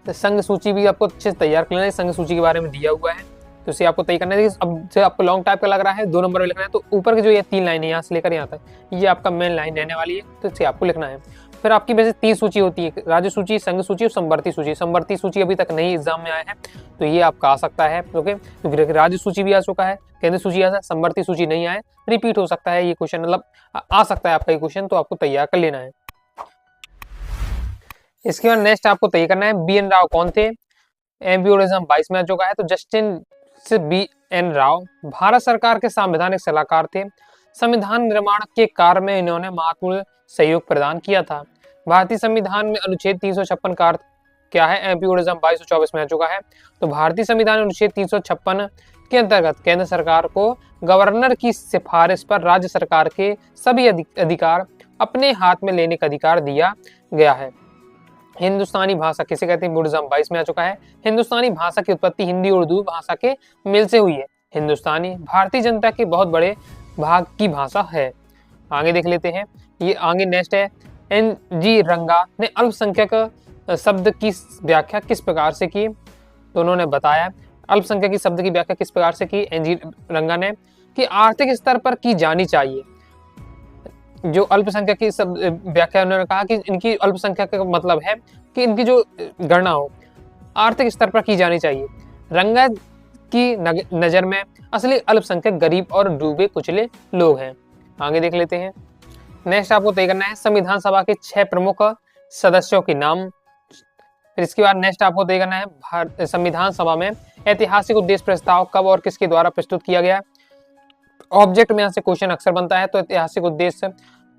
संघ सूची भी आपको अच्छे से तैयार करना है। संघ सूची के बारे में दिया हुआ है, तो इसे आपको तय करना है। अब से आपको लॉन्ग टाइप का लग रहा है, 2 नंबर में लिखना है, तो ऊपर की जो ये 3 लाइन है यहाँ से लेकर यहाँ तक, ये आपका मेन लाइन रहने वाली है, तो इसे आपको लिखना है। फिर आपकी वैसे 3 सूची होती है, राज्य सूची, संघ सूची और समवर्ती सूची। समवर्ती सूची अभी तक नहीं एग्जाम में आया है, तो ये आपका आ सकता है। ओके, क्योंकि राज्य सूची भी आ चुका है, केंद्र सूची आ, समवर्ती सूची नहीं आए, रिपीट हो सकता है ये क्वेश्चन, मतलब आ सकता है आपका ये क्वेश्चन, तो आपको तैयार कर लेना है। इसके बाद नेक्स्ट आपको तय करना है बी एन राव कौन थे। एमपी बोर्ड एग्जाम 22 में आ चुका है। तो जस्टिन से बी एन राव भारत सरकार के संवैधानिक सलाहकार थे। संविधान निर्माण के कार्य में इन्होंने महत्वपूर्ण सहयोग प्रदान किया था। भारतीय संविधान में अनुच्छेद 356 का अर्थ क्या है? एमपी बोर्ड एग्जाम 2224 में आ चुका है। तो भारतीय संविधान अनुच्छेद 356 के अंतर्गत केंद्र सरकार को गवर्नर की सिफारिश पर राज्य सरकार के सभी अधिकार अपने हाथ में लेने का अधिकार दिया गया है। हिंदुस्तानी भाषा किसे कहते हैं? बोर्ड एग्जाम 22 में आ चुका है। हिंदुस्तानी भाषा की उत्पत्ति हिंदी और उर्दू भाषा के मिल से हुई है। हिंदुस्तानी भारतीय जनता के बहुत बड़े भाग की भाषा है। आगे देख लेते हैं, ये आगे नेक्स्ट है। एन जी रंगा ने अल्पसंख्यक शब्द की व्याख्या किस प्रकार से की? तो उन्होंने बताया अल्पसंख्यक शब्द की व्याख्या किस प्रकार से की एन जी रंगा ने, कि आर्थिक स्तर पर की जानी चाहिए। जो अल्पसंख्यक की व्याख्या उन्होंने कहा कि इनकी अल्पसंख्यक का मतलब है कि इनकी जो गणना हो आर्थिक स्तर पर की जानी चाहिए। रंगा की नजर में असली अल्पसंख्यक गरीब और डूबे कुचले लोग हैं। आगे देख लेते हैं। नेक्स्ट आपको तय करना है संविधान सभा के 6 प्रमुख सदस्यों के नाम। फिर इसके बाद नेक्स्ट आपको तय करना है संविधान सभा में ऐतिहासिक उद्देश्य प्रस्ताव कब और किसके द्वारा प्रस्तुत किया गया। ऑब्जेक्ट में यहाँ से क्वेश्चन अक्सर बनता है। तो ऐतिहासिक उद्देश्य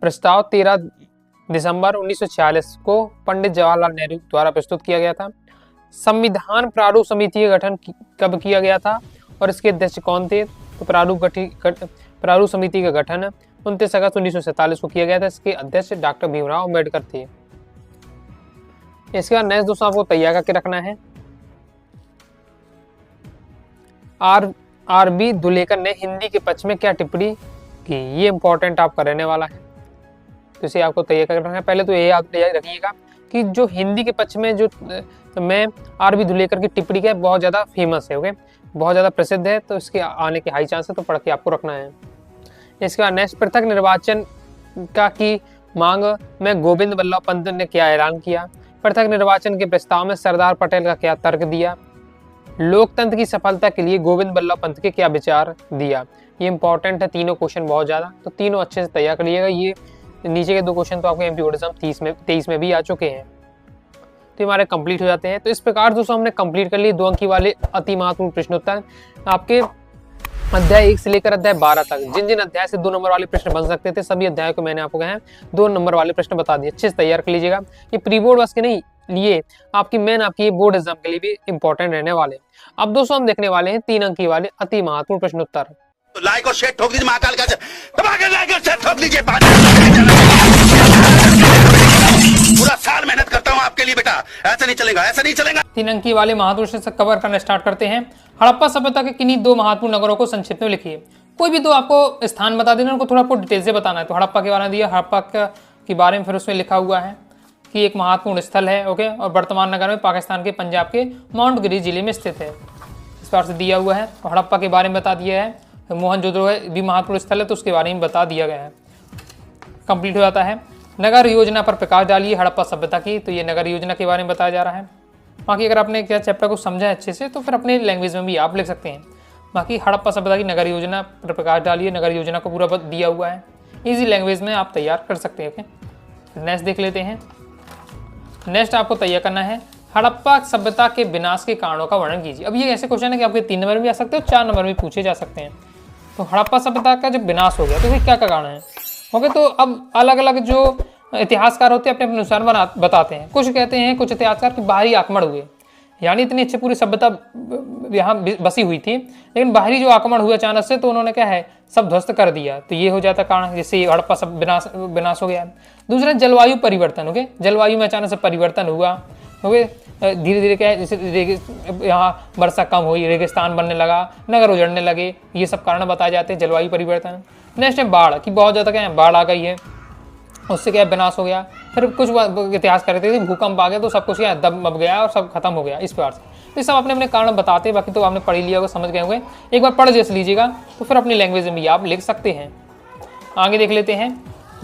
प्रस्ताव 13 दिसंबर 1946 को पंडित जवाहरलाल नेहरू द्वारा प्रस्तुत किया गया था। संविधान प्रारूप समिति का गठन कब किया गया था और इसके अध्यक्ष कौन थे? तो प्रारूप समिति का गठन 29 अगस्त 1947 को किया गया था। इसके अध्यक्ष डॉक्टर भीमराव अंबेडकर थे। इसके बाद नेक्स्ट दोस्तों आपको तैयार करके रखना है। आर बी दुलेकर ने हिंदी के पक्ष में क्या टिप्पणी की? ये इंपॉर्टेंट आपका रहने वाला है, तो इसे आपको तैयार करके रखना है। पहले तो ये आप तैयार रखिएगा कि जो हिंदी के पक्ष में जो मैं आर बी दुलेकर की टिप्पणी है बहुत ज़्यादा फेमस है, ओके, बहुत ज़्यादा प्रसिद्ध है, तो इसके आने के हाई चांस है, तो पढ़ के आपको रखना है। इसके बाद नेक्स्ट पृथक निर्वाचन का की मांग में गोविंद बल्लभ पंत ने क्या ऐलान किया? पृथक निर्वाचन के प्रस्ताव में सरदार पटेल का क्या तर्क दिया? लोकतंत्र की सफलता के लिए गोविंद बल्लभ पंत के क्या विचार दिया? ये इंपॉर्टेंट है, तीनों क्वेश्चन बहुत ज़्यादा, तो तीनों अच्छे से तैयार करिएगा। ये नीचे के 2 क्वेश्चन तो आपको एमपी बोर्ड एग्जाम 23 में भी आ चुके हैं, तो हमारे कंप्लीट हो जाते हैं। तो इस प्रकार दोस्तों हमने कंप्लीट कर लिए 2 अंक वाले अति महत्वपूर्ण प्रश्नोत्तर आपके अध्याय 1 से लेकर अध्याय 12 तक। जिन जिन अध्याय से 2 नंबर वाले प्रश्न बन सकते थे सभी अध्यायों को मैंने आपको कहा 2 नंबर वाले प्रश्न बता दिए। अच्छे से तैयार कर लीजिएगा। ये प्री बोर्ड बस के नहीं लिए आपकी मेन आपकी बोर्ड एग्जाम के लिए भी इंपॉर्टेंट रहने वाले। अब दोस्तों हम देखने वाले हैं 3 अंक वाले अति महत्वपूर्ण प्रश्नोत्तर। तो लाइक और शेयर ठोक दीजिए, महाकाल का दबा के लाइक और शेयर ठोक लीजिए। पूरा साल मेहनत करता हूँ आपके लिए बेटा, ऐसा नहीं चलेगा, ऐसा नहीं चलेगा। 3 अंकी वाले महत्वपूर्ण से कवर करना स्टार्ट करते हैं। हड़प्पा सभ्यता के किन्हीं 2 महत्वपूर्ण नगरों को संक्षिप्त में लिखिए। कोई भी 2 आपको स्थान बता देना, उनको थोड़ा आपको डिटेल से बताना है। तो हड़प्पा के बारे में दिया, हड़प्पा के बारे में फिर उसमें लिखा हुआ है कि एक महत्वपूर्ण स्थल है, ओके, और वर्तमान नगर में पाकिस्तान के पंजाब के माउंट गिरी जिले में स्थित है। प्रकार से दिया हुआ है। हड़प्पा के बारे में बता दिया है, मोहनजोदड़ो है भी महत्वपूर्ण स्थल है तो उसके बारे में बता दिया गया है। कंप्लीट हो जाता है। नगर योजना पर प्रकाश डालिए हड़प्पा सभ्यता की, तो ये नगर योजना के बारे में बताया जा रहा है। बाकी अगर आपने क्या चैप्टर को समझा है अच्छे से तो फिर अपने लैंग्वेज में भी आप लिख सकते हैं। बाकी हड़प्पा सभ्यता की नगर योजना पर प्रकाश डालिए, नगर योजना को पूरा दिया हुआ है, ईजी लैंग्वेज में आप तैयार कर सकते हैं। ओके, नेक्स्ट देख लेते हैं। नेक्स्ट आपको तैयार करना है हड़प्पा सभ्यता के विनाश के कारणों का वर्णन कीजिए। अब ये ऐसे क्वेश्चन है कि आपके 3 नंबर में भी आ सकते हो, 4 नंबर में पूछे जा सकते हैं। तो हड़प्पा सभ्यता का जब विनाश हो गया तो फिर क्या कारण है। ओके, तो अब अलग अलग जो इतिहासकार होते हैं अपने अनुसार बताते हैं। कुछ कहते हैं, कुछ इतिहासकार कि बाहरी आक्रमण हुए, यानी इतनी अच्छी पूरी सभ्यता यहाँ बसी हुई थी, लेकिन बाहरी जो आक्रमण हुआ अचानक से तो उन्होंने क्या है सब ध्वस्त कर दिया, तो ये हो जाता कारण जिससे हड़प्पा सब विनाश हो गया। दूसरा जलवायु परिवर्तन। ओके, जलवायु में अचानक से परिवर्तन हुआ। ओके, धीरे धीरे क्या है जैसे यहाँ वर्षा कम हुई, रेगिस्तान बनने लगा, नगर उजड़ने लगे, ये सब कारण बताए जाते हैं जलवायु परिवर्तन। नेक्स्ट है बाढ़, कि बहुत ज़्यादा क्या है बाढ़ आ गई है, उससे क्या विनाश हो गया। फिर कुछ इतिहास कर रहे थे भूकंप आ गया तो सब कुछ क्या दब गया और सब खत्म हो गया इस प्रकार से। तो ये सब अपने अपने कारण बताते हैं, बाकी तो आपने पढ़ लिया होगा, समझ गए होंगे। एक बार पढ़ जैसे लीजिएगा तो फिर अपनी लैंग्वेज में भी आप लिख सकते हैं। आगे देख लेते हैं।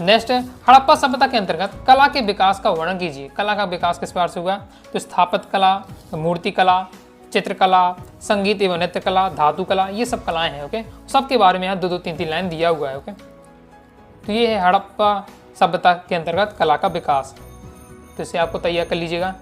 नेक्स्ट है हड़प्पा सभ्यता के अंतर्गत कला के विकास का वर्णन कीजिए। कला का विकास किस प्रकार से हुआ, तो स्थापत्य कला, मूर्ति कला, चित्रकला, संगीत एवं नृत्य कला, धातु कला, ये सब कलाएं हैं। ओके, सबके बारे में यहाँ 2-2, 3-3 लाइन दिया हुआ है। ओके, तो ये है हड़प्पा सभ्यता के अंतर्गत कला का विकास, तो इसे आपको तैयार कर लीजिएगा।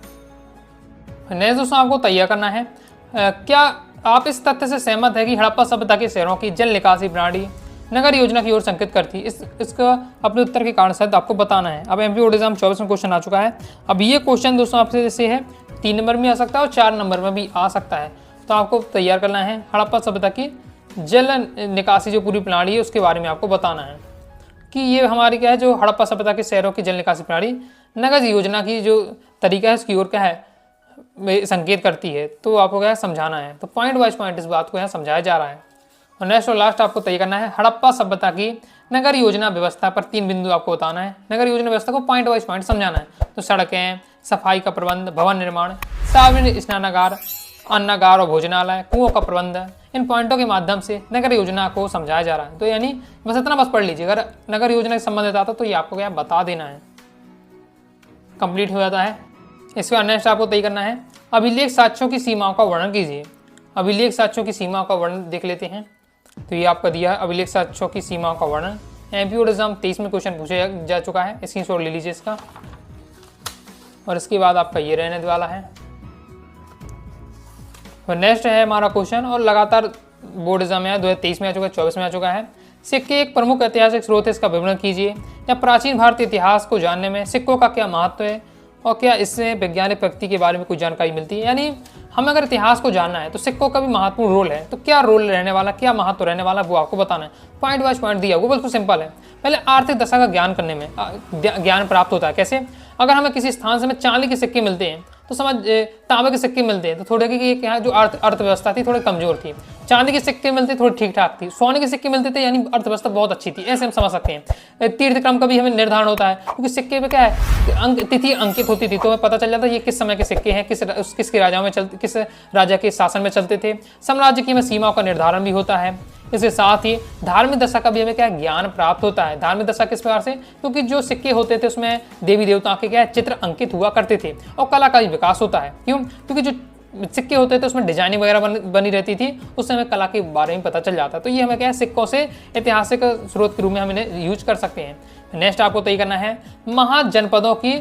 नेक्स्ट दोस्तों आपको तैयार करना है क्या आप इस तथ्य से सहमत है कि हड़प्पा सभ्यता के शहरों की जल निकासी प्रणाली नगर योजना की ओर संकेत करती। इसका अपने उत्तर के कारण शायद आपको बताना है। अब एमपी बोर्ड एग्जाम 24 में क्वेश्चन आ चुका है। अब ये क्वेश्चन दोस्तों आपसे जैसे है 3 नंबर में आ सकता है और 4 नंबर में भी आ सकता है, तो आपको तैयार करना है हड़प्पा सभ्यता की जल निकासी जो पूरी प्रणाली है उसके बारे में आपको बताना है कि ये हमारी क्या है जो हड़प्पा सभ्यता के शहरों की जल निकासी प्रणाली नगर योजना की जो तरीका है उसकी ओर क्या है संकेत करती है, तो आपको क्या है समझाना है। तो पॉइंट वाइज पॉइंट इस बात को यहाँ समझाया जा रहा है। और नेक्स्ट और लास्ट आपको तय करना है हड़प्पा सभ्यता की नगर योजना व्यवस्था पर 3 बिंदु आपको बताना है। नगर योजना व्यवस्था को पॉइंट वाइज पॉइंट समझाना है। तो सड़कें, सफाई का प्रबंध, भवन निर्माण, सार्वजनिक स्नानागार, अन्नागार और भोजनालय, कुओं का प्रबंध, इन पॉइंटों के माध्यम से नगर योजना को समझाया जा रहा है। तो यानी बस इतना बस पढ़ लीजिए, अगर नगर योजना से संबंधित आता तो ये आपको क्या बता देना है। कंप्लीट हो जाता है। इसके बाद नेक्स्ट आपको तय करना है अभिलेख साक्ष्यों की सीमाओं का वर्णन कीजिए। अभिलेख साक्ष्यों की सीमाओं का वर्णन देख लेते हैं। तो ये आपका दिया है अभिलेख साक्ष्यों की सीमाओं का वर्णन। एमपी बोर्ड एग्जाम 23 में क्वेश्चन पूछा जा चुका है, स्क्रीनशॉट ले लीजिए इसका। और इसके बाद आपका ये रहने वाला है। और नेक्स्ट है हमारा क्वेश्चन, और लगातार बोर्ड एग्जाम में 2023 में आ चुका है, 24 में आ चुका है। सिक्के एक प्रमुख ऐतिहासिक स्रोत है, इसका विवरण कीजिए। या प्राचीन भारतीय इतिहास को जानने में सिक्कों का क्या महत्व है और क्या इससे वैज्ञानिक प्रगति के बारे में कुछ जानकारी मिलती है। यानी हमें अगर इतिहास को जानना है तो सिक्कों का भी महत्वपूर्ण रोल है, तो क्या रोल रहने वाला, क्या महत्व रहने वाला वो आपको बताना है। पॉइंट वाइज पॉइंट दिया, वो बिल्कुल सिंपल है। पहले आर्थिक दशा का ज्ञान करने में ज्ञान प्राप्त होता है। कैसे, अगर हमें किसी स्थान से हमें चांदी के सिक्के मिलते हैं तो समझ तांबे के सिक्के मिलते हैं तो थोड़े की यहाँ जो अर्थव्यवस्था थी थोड़ी कमजोर थी, चांदी के सिक्के मिलते थोड़ी ठीक ठाक थी, सोने के सिक्के मिलते थे यानी अर्थव्यवस्था बहुत अच्छी थी। ऐसे हम समझ सकते हैं। तीर्थ क्रम का भी हमें निर्धारण होता है क्योंकि सिक्के पे क्या है तिथि अंकित होती थी, तो हमें पता चल जाता है ये किस समय के सिक्के हैं, किसके राजाओं में चलते, किस राजा के शासन में चलते थे। साम्राज्य की हमें सीमाओं का निर्धारण भी होता है। इसके साथ ही धार्मिक दशा का भी हमें क्या ज्ञान प्राप्त होता है। धार्मिक दशा किस प्रकार से, क्योंकि जो सिक्के होते थे उसमें देवी देवताओं के क्या चित्र अंकित हुआ करते थे और कला का भी विकास होता है। क्यों, क्योंकि जो सिक्के होते थे उसमें डिजाइनिंग वगैरह बनी रहती थी, उससे हमें कला के बारे में पता चल जाता है। तो ये हमें क्या है सिक्कों से ऐतिहासिक स्रोत के रूप में हम इन्हें यूज कर सकते हैं। नेक्स्ट आपको तय करना है महाजनपदों की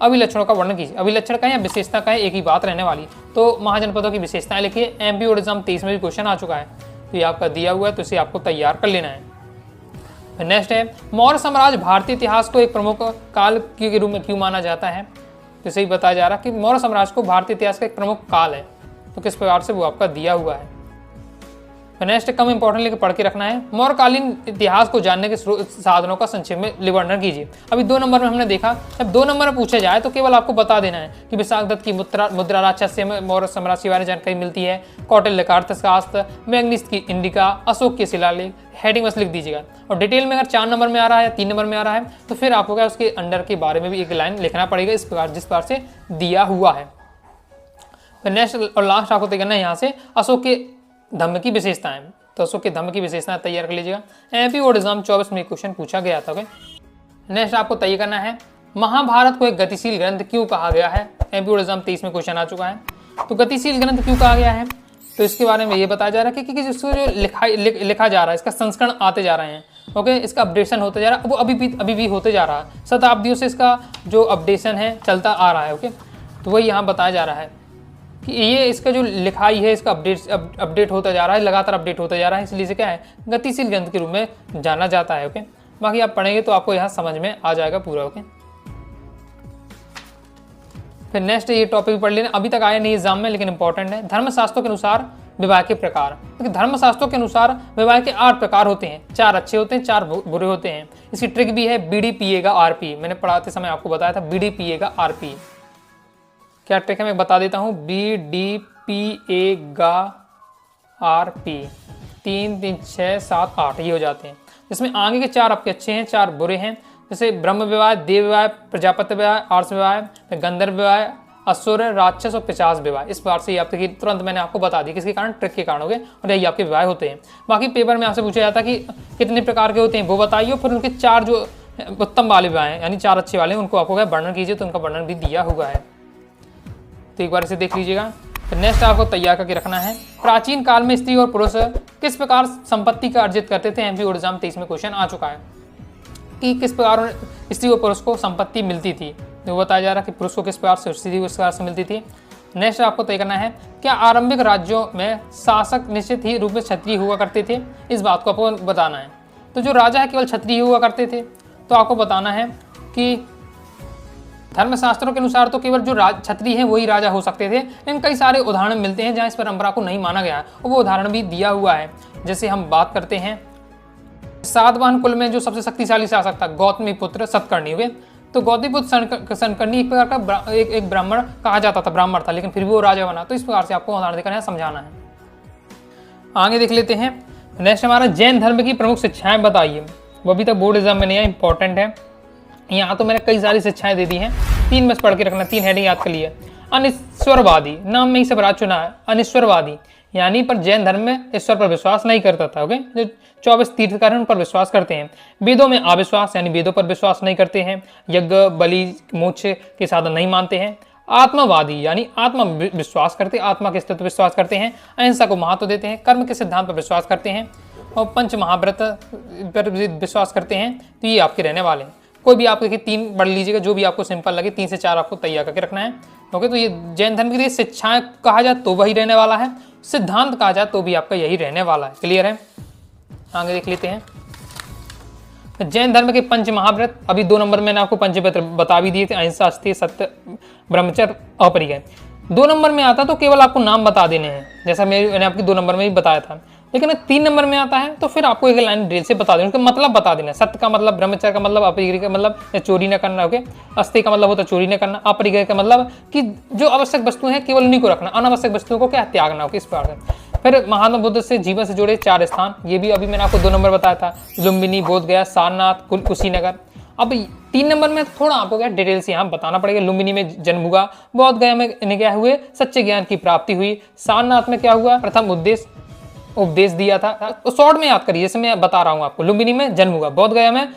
अभिलक्षणों का वर्णन कीजिए। अभिलक्षण का या विशेषता का एक ही बात रहने वाली, तो महाजनपदों की विशेषताएं लिखिए। एमपी बोर्ड एग्जाम 23 में भी क्वेश्चन आ चुका है, तो ये आपका दिया हुआ है, तो इसे आपको तैयार कर लेना है। नेक्स्ट है मौर्य साम्राज्य भारतीय इतिहास को एक प्रमुख काल के रूप में क्यों माना जाता है। तो इसे ही बताया जा रहा है कि मौर्य साम्राज्य को भारतीय इतिहास का एक प्रमुख काल है, तो किस प्रकार से वो आपका दिया हुआ है। नेक्स्ट कम इंपॉर्टेंट लेकर पढ़ के रखना है। मौर्यकालीन इतिहास को जानने के साधनों का संक्षेप में वर्णन कीजिए। अभी 2 नंबर में हमने देखा, जब 2 नंबर में पूछे जाए तो केवल आपको बता देना है कि विशाख दत्त की मुद्रा राक्षस्य में मौर्य साम्राज्य के बारे में जानकारी मिलती है, कौटिल्य का अर्थशास्त्र, मैग्नीस की इंडिका, अशोक के शिलालेख, हेडिंग बस लिख दीजिएगा। और डिटेल में अगर 4 नंबर में आ रहा है या 3 नंबर में आ रहा है तो फिर आपको क्या उसके अंडर के बारे में भी एक लाइन लिखना पड़ेगा इस प्रकार जिस प्रकार से दिया हुआ है। नेक्स्ट और लास्ट आपको देखना है यहाँ से अशोक के धम्म की विशेषताएं, तो उसको के धम्म की विशेषताएं तैयार कर लीजिएगा। एमपी बोर्ड एग्जाम 24 में क्वेश्चन पूछा गया था। ओके, नेक्स्ट आपको तय करना है महाभारत को एक गतिशील ग्रंथ क्यों कहा गया है। एमपी बोर्ड एग्जाम 23 में क्वेश्चन आ चुका है। तो गतिशील ग्रंथ क्यों कहा गया है, तो इसके बारे में ये बताया जा रहा है कि इसको जो लिखा जा रहा है, इसका संस्करण आते जा रहे हैं। ओके, इसका अपडेशन होता जा रहा है, वो अभी भी होते जा रहा है। शताब्दियों से इसका जो अपडेशन है चलता आ रहा है। ओके, तो वही यहाँ बताया जा रहा है कि ये इसका जो लिखाई है इसका अपडेट होता जा रहा है, लगातार अपडेट होता जा रहा है, इसलिए इसे क्या है गतिशील ग्रंथ के रूप में जाना जाता है। ओके, बाकी आप पढ़ेंगे तो आपको यहाँ समझ में आ जाएगा पूरा। ओके, फिर नेक्स्ट ये टॉपिक पढ़ लेना, अभी तक आया नहीं एग्जाम में लेकिन इंपॉर्टेंट है। धर्मशास्त्रों के अनुसार विवाह के प्रकार। देखिए धर्मशास्त्रों के अनुसार विवाह के 8 प्रकार होते हैं, 4 अच्छे होते हैं, 4 बुरे होते हैं। इसकी ट्रिक भी है BDPA का RP, मैंने पढ़ाते समय आपको बताया था BDPA का RP। क्या ट्रिक है मैं बता देता हूँ, BDPA का RP 3 3 6 7 8 ये हो जाते हैं, जिसमें आगे के 4 आपके अच्छे हैं, 4 बुरे हैं। जैसे ब्रह्म विवाह, देव विवाह, प्रजापति विवाह, आर्ष विवाह, गंधर्व विवाह, असुर, राक्षस और पिशाच विवाह। इस बार से आपके तुरंत मैंने आपको बता दी किसके कारण, ट्रिक के कारण हो गए, और यही आपके विवाह होते हैं। बाकी पेपर में आपसे पूछा जाता है कि कितने प्रकार के होते हैं वो बताइए, फिर उनके 4 जो उत्तम वाले विवाह हैं यानी 4 अच्छे वाले हैं उनको आपको वर्णन कीजिए, तो उनका वर्णन भी दिया हुआ है। तो एक बार इसे देख लीजिएगा। फिर नेक्स्ट आपको तैयार करके रखना है, प्राचीन काल में स्त्री और पुरुष किस प्रकार संपत्ति का अर्जित करते थे। एमपी बोर्ड एग्जाम 23 में क्वेश्चन आ चुका है कि किस प्रकार स्त्री और पुरुष को संपत्ति मिलती थी। तो बताया जा रहा है कि पुरुष को किस प्रकार से, स्त्री को किस प्रकार से मिलती थी। नेक्स्ट आपको तय करना है, क्या आरंभिक राज्यों में शासक निश्चित ही रूप में क्षत्रिय हुआ करते थे। इस बात को आपको बताना है। तो जो राजा है केवल क्षत्रिय हुआ करते थे, तो आपको बताना है कि धर्मशास्त्रों के अनुसार तो केवल जो क्षत्रिय हैं वही राजा हो सकते थे, लेकिन कई सारे उदाहरण मिलते हैं जहाँ इस परंपरा को नहीं माना गया है, और वो उदाहरण भी दिया हुआ है। जैसे हम बात करते हैं सातवाहन कुल में जो सबसे शक्तिशाली शासक था गौतमी पुत्र सतकर्णी। हुए तो गौतमी पुत्र सतकर्णी एक प्रकार का एक ब्राह्मण कहा जाता था, ब्राह्मण था, लेकिन फिर भी वो राजा बना। तो इस प्रकार से आपको उदाहरण देकर समझाना है। आगे देख लेते हैं। नेक्स्ट हमारा जैन धर्म की प्रमुख शिक्षाएं बताइए। वो अभी तक बोर्ड एग्जाम में नहीं है, इंपॉर्टेंट है। यहाँ तो मैंने कई सारी शिक्षाएं दे दी हैं, 3 बस पढ़ के रखना, 3 हेडिंग याद कर लिए। अनिश्वरवादी, नाम में ही सब राज चुना है। अनिश्वरवादी यानी पर जैन धर्म में ईश्वर पर विश्वास नहीं करता था। ओके, जो 24 तीर्थकार हैं उन पर विश्वास करते हैं। वेदों में अविश्वास यानी वेदों पर विश्वास नहीं करते हैं। यज्ञ बलि मोक्ष के साधन नहीं मानते हैं। आत्मवादी यानी आत्मा विश्वास करते, आत्मा के अस्तित्व पर विश्वास करते हैं। अहिंसा को महत्व देते हैं। कर्म के सिद्धांत पर विश्वास करते हैं और पंच महाव्रत पर विश्वास करते हैं। तो ये आपके रहने वाले हैं। कोई भी आप देखिए 3 पढ़ लीजिएगा, जो भी आपको सिंपल लगे, 3 से 4 आपको तैयार करके रखना है। ओके, तो ये जैन धर्म के लिए शिक्षाएं कहा जाए तो वही रहने वाला है, सिद्धांत कहा जाए तो भी आपका यही रहने वाला है। क्लियर है? आगे देख लेते हैं। जैन धर्म के पंच महाव्रत, अभी 2 नंबर मैंने आपको पंचव्रत बता भी दिए थे, अहिंसा, अस्तेय, सत्य, ब्रह्मचर्य, अपरिग्रह। 2 नंबर में आता तो केवल आपको नाम बता देने हैं, जैसा मैंने आपको 2 नंबर में भी बताया था। लेकिन 3 नंबर में आता है तो फिर आपको एक लाइन डिटेल से बता देना, उसका मतलब बता देना। सत्य का मतलब, ब्रह्मचर्य का मतलब, अपरिग्रह का मतलब चोरी न करना। ओके, अस्तेय का मतलब होता है चोरी न करना। अपरिग्रह का मतलब कि जो आवश्यक वस्तुएं हैं केवल उन्हीं को रखना, अनावश्यक वस्तुओं को क्या त्यागना। ओके, इस प्रकार से। फिर महात्मा बुद्ध से जीवन से जुड़े 4 स्थान, ये भी अभी मैंने आपको 2 नंबर बताया था, लुम्बिनी, बोधगया, सारनाथ, कुशीनगर। अब 3 नंबर में थोड़ा आपको क्या डिटेल से यहाँ बताना पड़ेगा। लुम्बिनी में जन्म हुआ, बोधगया में इन्हें क्या हुए, सच्चे ज्ञान की प्राप्ति हुई। सारनाथ में क्या हुआ, प्रथम उपदेश दिया था। तो शॉर्ट में याद करिए, जैसे मैं बता रहा हूँ आपको। लुम्बिनी में जन्म हुआ, बोधगया में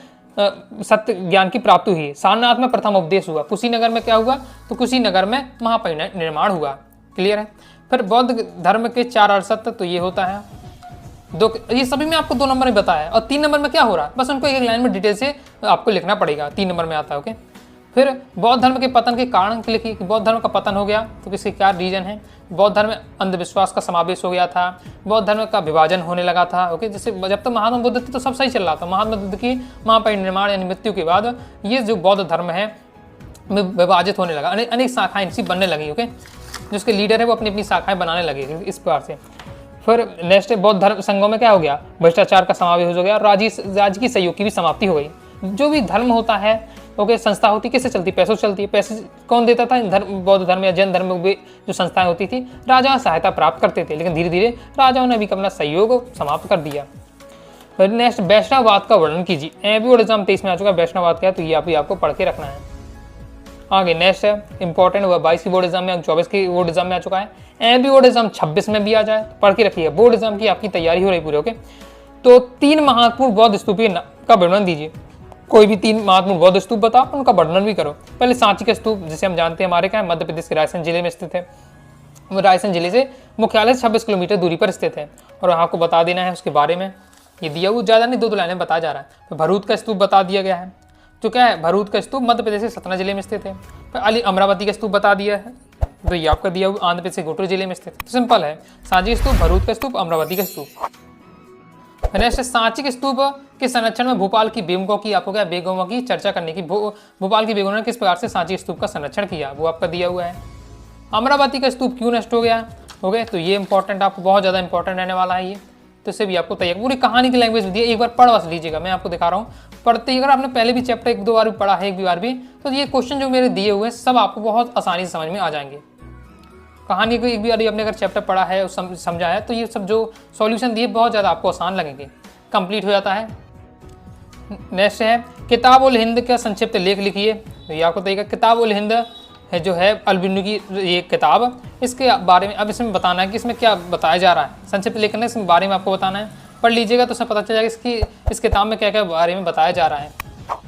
सत्य ज्ञान की प्राप्ति हुई, सारनाथ में प्रथम उपदेश हुआ, कुशीनगर में क्या हुआ, तो कुशीनगर में महापरिनिर्वाण हुआ। क्लियर है? फिर बौद्ध धर्म के 4 अरसत्य, तो ये होता है 2, ये सभी में आपको 2 नंबर में बताया है। और 3 नंबर में क्या हो रहा है, बस उनको एक लाइन में डिटेल से आपको लिखना पड़ेगा। 3 नंबर में आता है। ओके, फिर बौद्ध धर्म के पतन के कारण लिखिए कि बौद्ध धर्म का पतन हो गया, तो किसके क्या रीजन है। बौद्ध धर्म में अंधविश्वास का समावेश हो गया था, बौद्ध धर्म का विभाजन होने लगा था। ओके, जैसे जब तक महात्मा बुद्ध थे तो सब सही चल रहा था। महात्मा बुद्ध की महापरिनिर्वाण यानी मृत्यु के बाद ये जो बौद्ध धर्म है विभाजित होने लगा, अनेक शाखाएं इसी बनने लगी। ओके, जो उसके लीडर है वो अपनी अपनी शाखाएं बनाने लगे इस प्रकार से। फिर नेक्स्ट बौद्ध धर्म संघों में क्या हो गया, भ्रष्टाचार का समावेश हो गया, राजकीय सहयोग की भी समाप्ति हो गई। जो भी धर्म होता है, ओके, संस्था होती किससे चलती, पैसों से चलती है। पैसे कौन देता था, बौद्ध धर्म या जैन धर्म में जो संस्थाएं होती थी, राजा सहायता प्राप्त करते थे, लेकिन धीरे धीरे राजाओं ने भी अपना सहयोग समाप्त कर दिया। फिर नेक्स्ट वैष्णववाद का वर्णन कीजिए। एमपी बोर्ड एग्जाम 23 में आ चुका है। वैष्णववाद क्या है, तो ये आपको पढ़ के रखना है। आगे नेक्स्ट है इंपॉर्टेंट हुआ 22 की बोर्ड एग्जाम में, 24 की बोर्ड एग्जाम में आ चुका है, एमपी बोर्ड एग्जाम 26 में भी आ जाए तो पढ़ के रखिए। बोर्ड एग्जाम की आपकी तैयारी हो रही पूरी। ओके, तो 3 महत्वपूर्ण बौद्ध स्तूप का वर्णन दीजिए। कोई भी 3 महत्वपूर्ण बौद्ध स्तूप बताओ, उनका वर्णन भी करो। पहले सांची का स्तूप, जिसे हम जानते हैं हमारे क्या मध्य प्रदेश के रायसेन जिले में स्थित है। वो रायसेन जिले से मुख्यालय 26 किलोमीटर दूरी पर स्थित है और आपको बता देना है उसके बारे में। ये दिया वो ज़्यादा नहीं, 2 लाइनें बता जा रहा है। तो भरूच का स्तूप बता दिया गया है, तो क्या है भरूच का स्तूप मध्य प्रदेश के सतना जिले में स्थित है। फिर अमरावती का स्तूप बता दिया है, तो ये आपका दिया हुआ आंध्र प्रदेश के गुंटूर जिले में स्थित है। तो सिंपल है, सांची स्तूप, भरूच का स्तूप, अमरावती का स्तूप। नेक्स्ट सांची के स्तूप के संरक्षण में भोपाल की बेगमों की आपको क्या बेगमों की चर्चा करने की। भोपाल की बेगमों ने किस प्रकार से सांची स्तूप का संरक्षण किया, वो आपका दिया हुआ है। अमरावती का स्तूप क्यों नष्ट हो गया, हो गए, तो ये इंपॉर्टेंट आपको बहुत ज़्यादा इंपॉर्टेंट रहने वाला है ये। तो इससे भी आपको तैयार पूरी कहानी की लैंग्वेज दी है, एक बार पढ़ बस लीजिएगा, मैं आपको दिखा रहा हूँ। पढ़ते ही अगर आपने पहले भी चैप्टर 1-2 बार भी पढ़ा है, एक भी बार भी, तो ये क्वेश्चन जो मेरे दिए हुए हैं सब आपको बहुत आसानी से समझ में आ जाएंगे। कहानी को एक भी बार आपने अगर चैप्टर पढ़ा है और समझा है तो ये सब जो सॉल्यूशन दिए बहुत ज़्यादा आपको आसान लगेंगे। कंप्लीट हो जाता है। नेक्स्ट है किताब उल हिंद का संक्षिप्त लेख लिखिए। तो ये आपको देखिएगा किताब उल हिंद है जो है अल्बिनी की ये किताब, इसके बारे में अब इसमें बताना है कि इसमें क्या बताया जा रहा है। संक्षिप्त लेख करना इसके बारे में आपको बताना है, पढ़ लीजिएगा तो उसमें पता चल जाएगा इस किताब में क्या क्या बारे में बताया जा रहा है।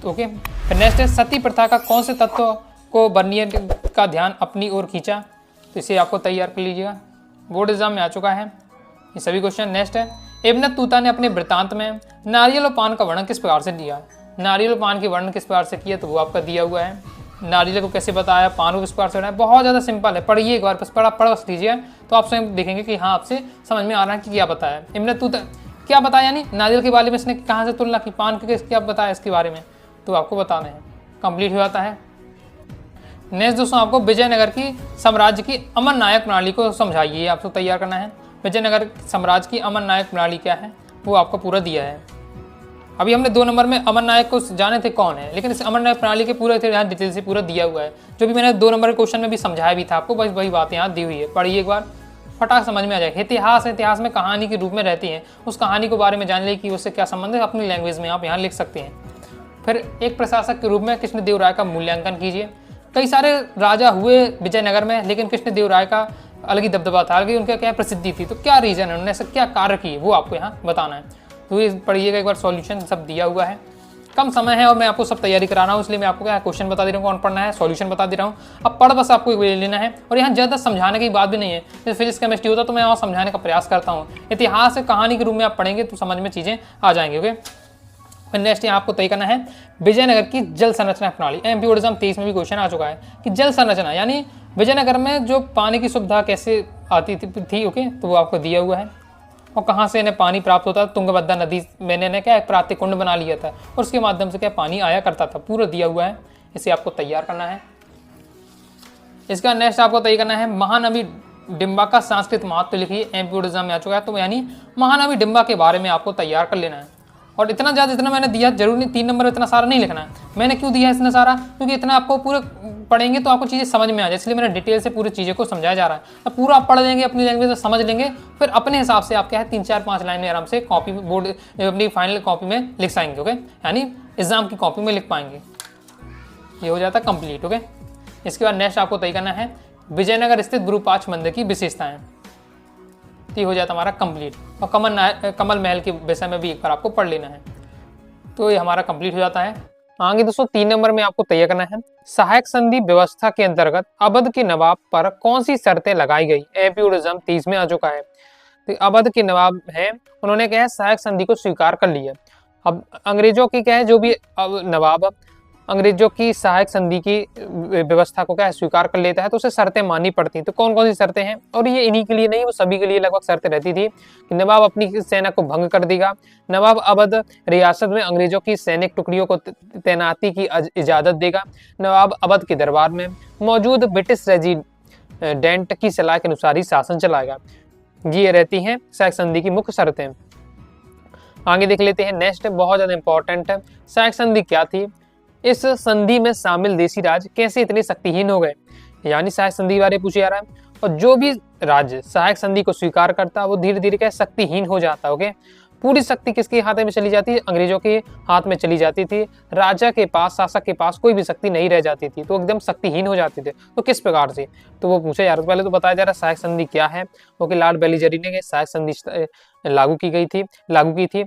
तो ओके, फिर नेक्स्ट है सती प्रथा का कौन से तत्व को बर्नियर का ध्यान अपनी ओर खींचा। तो इसे आपको तैयार कर लीजिएगा, बोर्ड एग्जाम में आ चुका है ये सभी क्वेश्चन। नेक्स्ट है इब्न तूता ने अपने वृत्तांत में नारियल और पान का वर्णन किस प्रकार से दिया। नारियल और पान के वर्णन किस प्रकार से किया, तो वो आपका दिया हुआ है। नारियल को कैसे बताया, पान को किस प्रकार से बनाया, बहुत ज़्यादा सिंपल है, पढ़िए एक बार बस पढ़ बस लीजिए तो आप स्वयं देखेंगे कि हाँ आपसे समझ में आ रहा है कि क्या बताया। इब्न तूता क्या बताया, यानी नारियल के बारे में इसने कहाँ से तुलना की, पान के क्या बताया इसके बारे में, तो आपको बताना है। कंप्लीट हो जाता है। नेक्स्ट दोस्तों आपको विजयनगर की साम्राज्य की अमन नायक प्रणाली को समझाइए, आपको तैयार करना है। विजयनगर साम्राज्य की अमन नायक प्रणाली क्या है, वो आपको पूरा दिया है। अभी हमने 2 नंबर में अमन नायक को जाने थे कौन है, लेकिन इस अमन नायक प्रणाली के पूरे यहाँ डिटेल से पूरा दिया हुआ है, जो भी मैंने 2 नंबर के क्वेश्चन में भी समझाया भी था आपको, बस वही बात यहाँ दी हुई है। पढ़िए एक बार, फटाक समझ में आ जाएगा। इतिहास में कहानी के रूप में रहती है, उस कहानी के बारे में जान ले कि उससे क्या संबंध है, अपनी लैंग्वेज में आप यहाँ लिख सकते हैं। फिर एक प्रशासक के रूप में कृष्णदेव राय का मूल्यांकन कीजिए। कई सारे राजा हुए विजयनगर में, लेकिन कृष्णदेव राय का अलग ही दबदबा था, अलग ही उनका क्या प्रसिद्धि थी, तो क्या रीजन है, उन्होंने ऐसा क्या कार्य किए, वो आपको यहाँ बताना है। तो ये पढ़िएगा एक बार, सॉल्यूशन सब दिया हुआ है। कम समय है और मैं आपको सब तैयारी करा रहा हूँ, इसलिए मैं आपको क्या क्वेश्चन बता दे रहा हूँ, कौन पढ़ना है, सॉल्यूशन बता दे रहा हूँ। अब पढ़ बस आपको लेना है, और यहाँ ज़्यादा समझाने की बात भी नहीं है। जैसे फिजिक्स केमिस्ट्री होता तो मैं वहाँ समझाने का प्रयास करता हूँ। इतिहास कहानी के रूप में आप पढ़ेंगे तो समझ में चीज़ें आ जाएंगी। ओके, फिर नेक्स्ट यहाँ आपको तय करना है विजयनगर की जल संरचना प्रणाली। एमपी बोर्ड एग्जाम 23 में भी क्वेश्चन आ चुका है कि जल संरचना यानी विजयनगर में जो पानी की सुविधा कैसे आती थी। ओके, तो वो आपको दिया हुआ है, और कहाँ से इन्हें पानी प्राप्त होता था। तुंगभद्रा नदी मैंने क्या एक प्रातः कुंड बना लिया था और उसके माध्यम से क्या पानी आया करता था, पूरा दिया हुआ है। इसे आपको तैयार करना है। इसका नेक्स्ट आपको तय करना है महानवी डिम्बा का सांस्कृतिक महत्व लिखिए। एमपी बोर्ड एग्जाम में आ चुका है, तो यानी महानवी डिम्बा के बारे में आपको तैयार कर लेना है। और इतना ज़्यादा जितना मैंने दिया जरूर नहीं, 3 नंबर इतना सारा नहीं लिखना है। मैंने क्यों दिया है इतना सारा, क्योंकि इतना आपको पूरे पढ़ेंगे तो आपको चीज़ें समझ में आ जाए, इसलिए मैंने डिटेल से पूरी चीज़ों को समझाया जा रहा है। अब पूरा आप पढ़ लेंगे, अपनी लैंग्वेज में समझ लेंगे, फिर अपने हिसाब से आप क्या है 3-4-5 लाइन में आराम से कॉपी बोर्ड अपनी फाइनल कॉपी में लिख पाएंगे। ओके, यानी एग्जाम की कॉपी में लिख पाएंगे। ये हो जाता है कंप्लीट। ओके, इसके बाद नेक्स्ट आपको तय करना है विजयनगर स्थित विरूपाक्ष मंदिर की विशेषताएं। ये हो जाता हमारा कंप्लीट, और कमल महल के विषय में भी एक बार आपको पढ़ लेना है। तो ये हमारा कंप्लीट हो जाता है। आगे दोस्तों 3 नंबर में आपको तैयार करना है सहायक संधि व्यवस्था के अंतर्गत अवध के नवाब पर कौन सी शर्तें लगाई गई। एमपी बोर्ड एग्जाम 23 में आ चुका है। तो अवध के नवाब हैं, उन्होंने क्या है सहायक संधि को स्वीकार कर लिया। अब अंग्रेजों की क्या है, जो भी नवाब अंग्रेजों की सहायक संधि की व्यवस्था को क्या है स्वीकार कर लेता है, तो उसे शर्तें माननी पड़ती हैं। तो कौन कौन सी शर्तें हैं, और ये इन्हीं के लिए नहीं, वो सभी के लिए लगभग शर्तें रहती थी कि नवाब अपनी सेना को भंग कर देगा, नवाब अवध रियासत में अंग्रेजों की सैनिक टुकड़ियों को तैनाती की इजाजत देगा, नवाब अवध के दरबार में मौजूद ब्रिटिश रेजिडेंट की सलाह के अनुसार ही शासन चलाएगा। ये रहती हैं सहायक संधि की मुख्य शर्तें। आगे देख लेते हैं। नेक्स्ट बहुत ज्यादा इंपॉर्टेंट है, सहायक संधि क्या थी, इस संधि में शामिल देशी राज्य कैसे इतने शक्तिहीन हो गए, यानी सहायक संधि बारे पूछा जा रहा है। और जो भी राज्य सहायक संधि को स्वीकार करता है वो धीरे धीरे क्या शक्तिहीन हो जाता है। ओके, पूरी शक्ति किसके हाथ में चली जाती है? अंग्रेजों के हाथ में चली जाती थी। राजा के पास, शासक के पास कोई भी शक्ति नहीं रह जाती थी, तो एकदम शक्तिहीन हो जाते थे। तो किस प्रकार से? तो वो पूछा जा रहा है। पहले तो बताया जा रहा है सहायक संधि क्या है, वो कि लॉर्ड बेलीजरी ने सहायक संधि लागू की थी।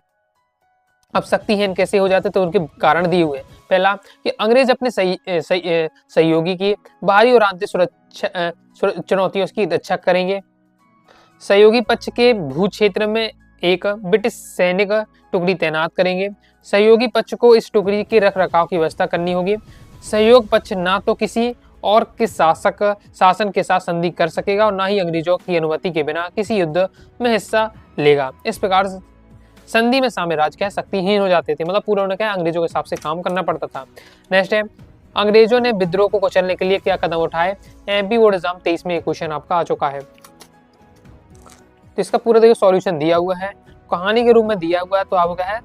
अब शक्तिहीन कैसे हो जाते, तो उनके कारण दिए हुए। पहला कि अंग्रेज अपने सहयोगी की बाहरी और आंतरिक सुरक्षा चुनौतियों की रक्षा करेंगे। सहयोगी पक्ष के भू क्षेत्र में एक ब्रिटिश सैनिक टुकड़ी तैनात करेंगे। सहयोगी पक्ष को इस टुकड़ी के रख रखाव की व्यवस्था करनी होगी। सहयोग पक्ष ना तो किसी और के शासन के साथ संधि कर सकेगा और ना ही अंग्रेजों की अनुमति के बिना किसी युद्ध में हिस्सा लेगा। इस प्रकार संधि में साम्राज्य क्या शक्तिहीन हो जाते थे, मतलब पूरा उन्हें क्या अंग्रेजों के हिसाब से काम करना पड़ता था। नेक्स्ट है, अंग्रेजों ने विद्रोह को कुचलने के लिए क्या कदम उठाए? एमपी बोर्ड एग्जाम 23 में क्वेश्चन आपका आ चुका है। तो इसका पूरा देखो सॉल्यूशन दिया हुआ है, कहानी के रूप में दिया हुआ है, तो आपको क्या है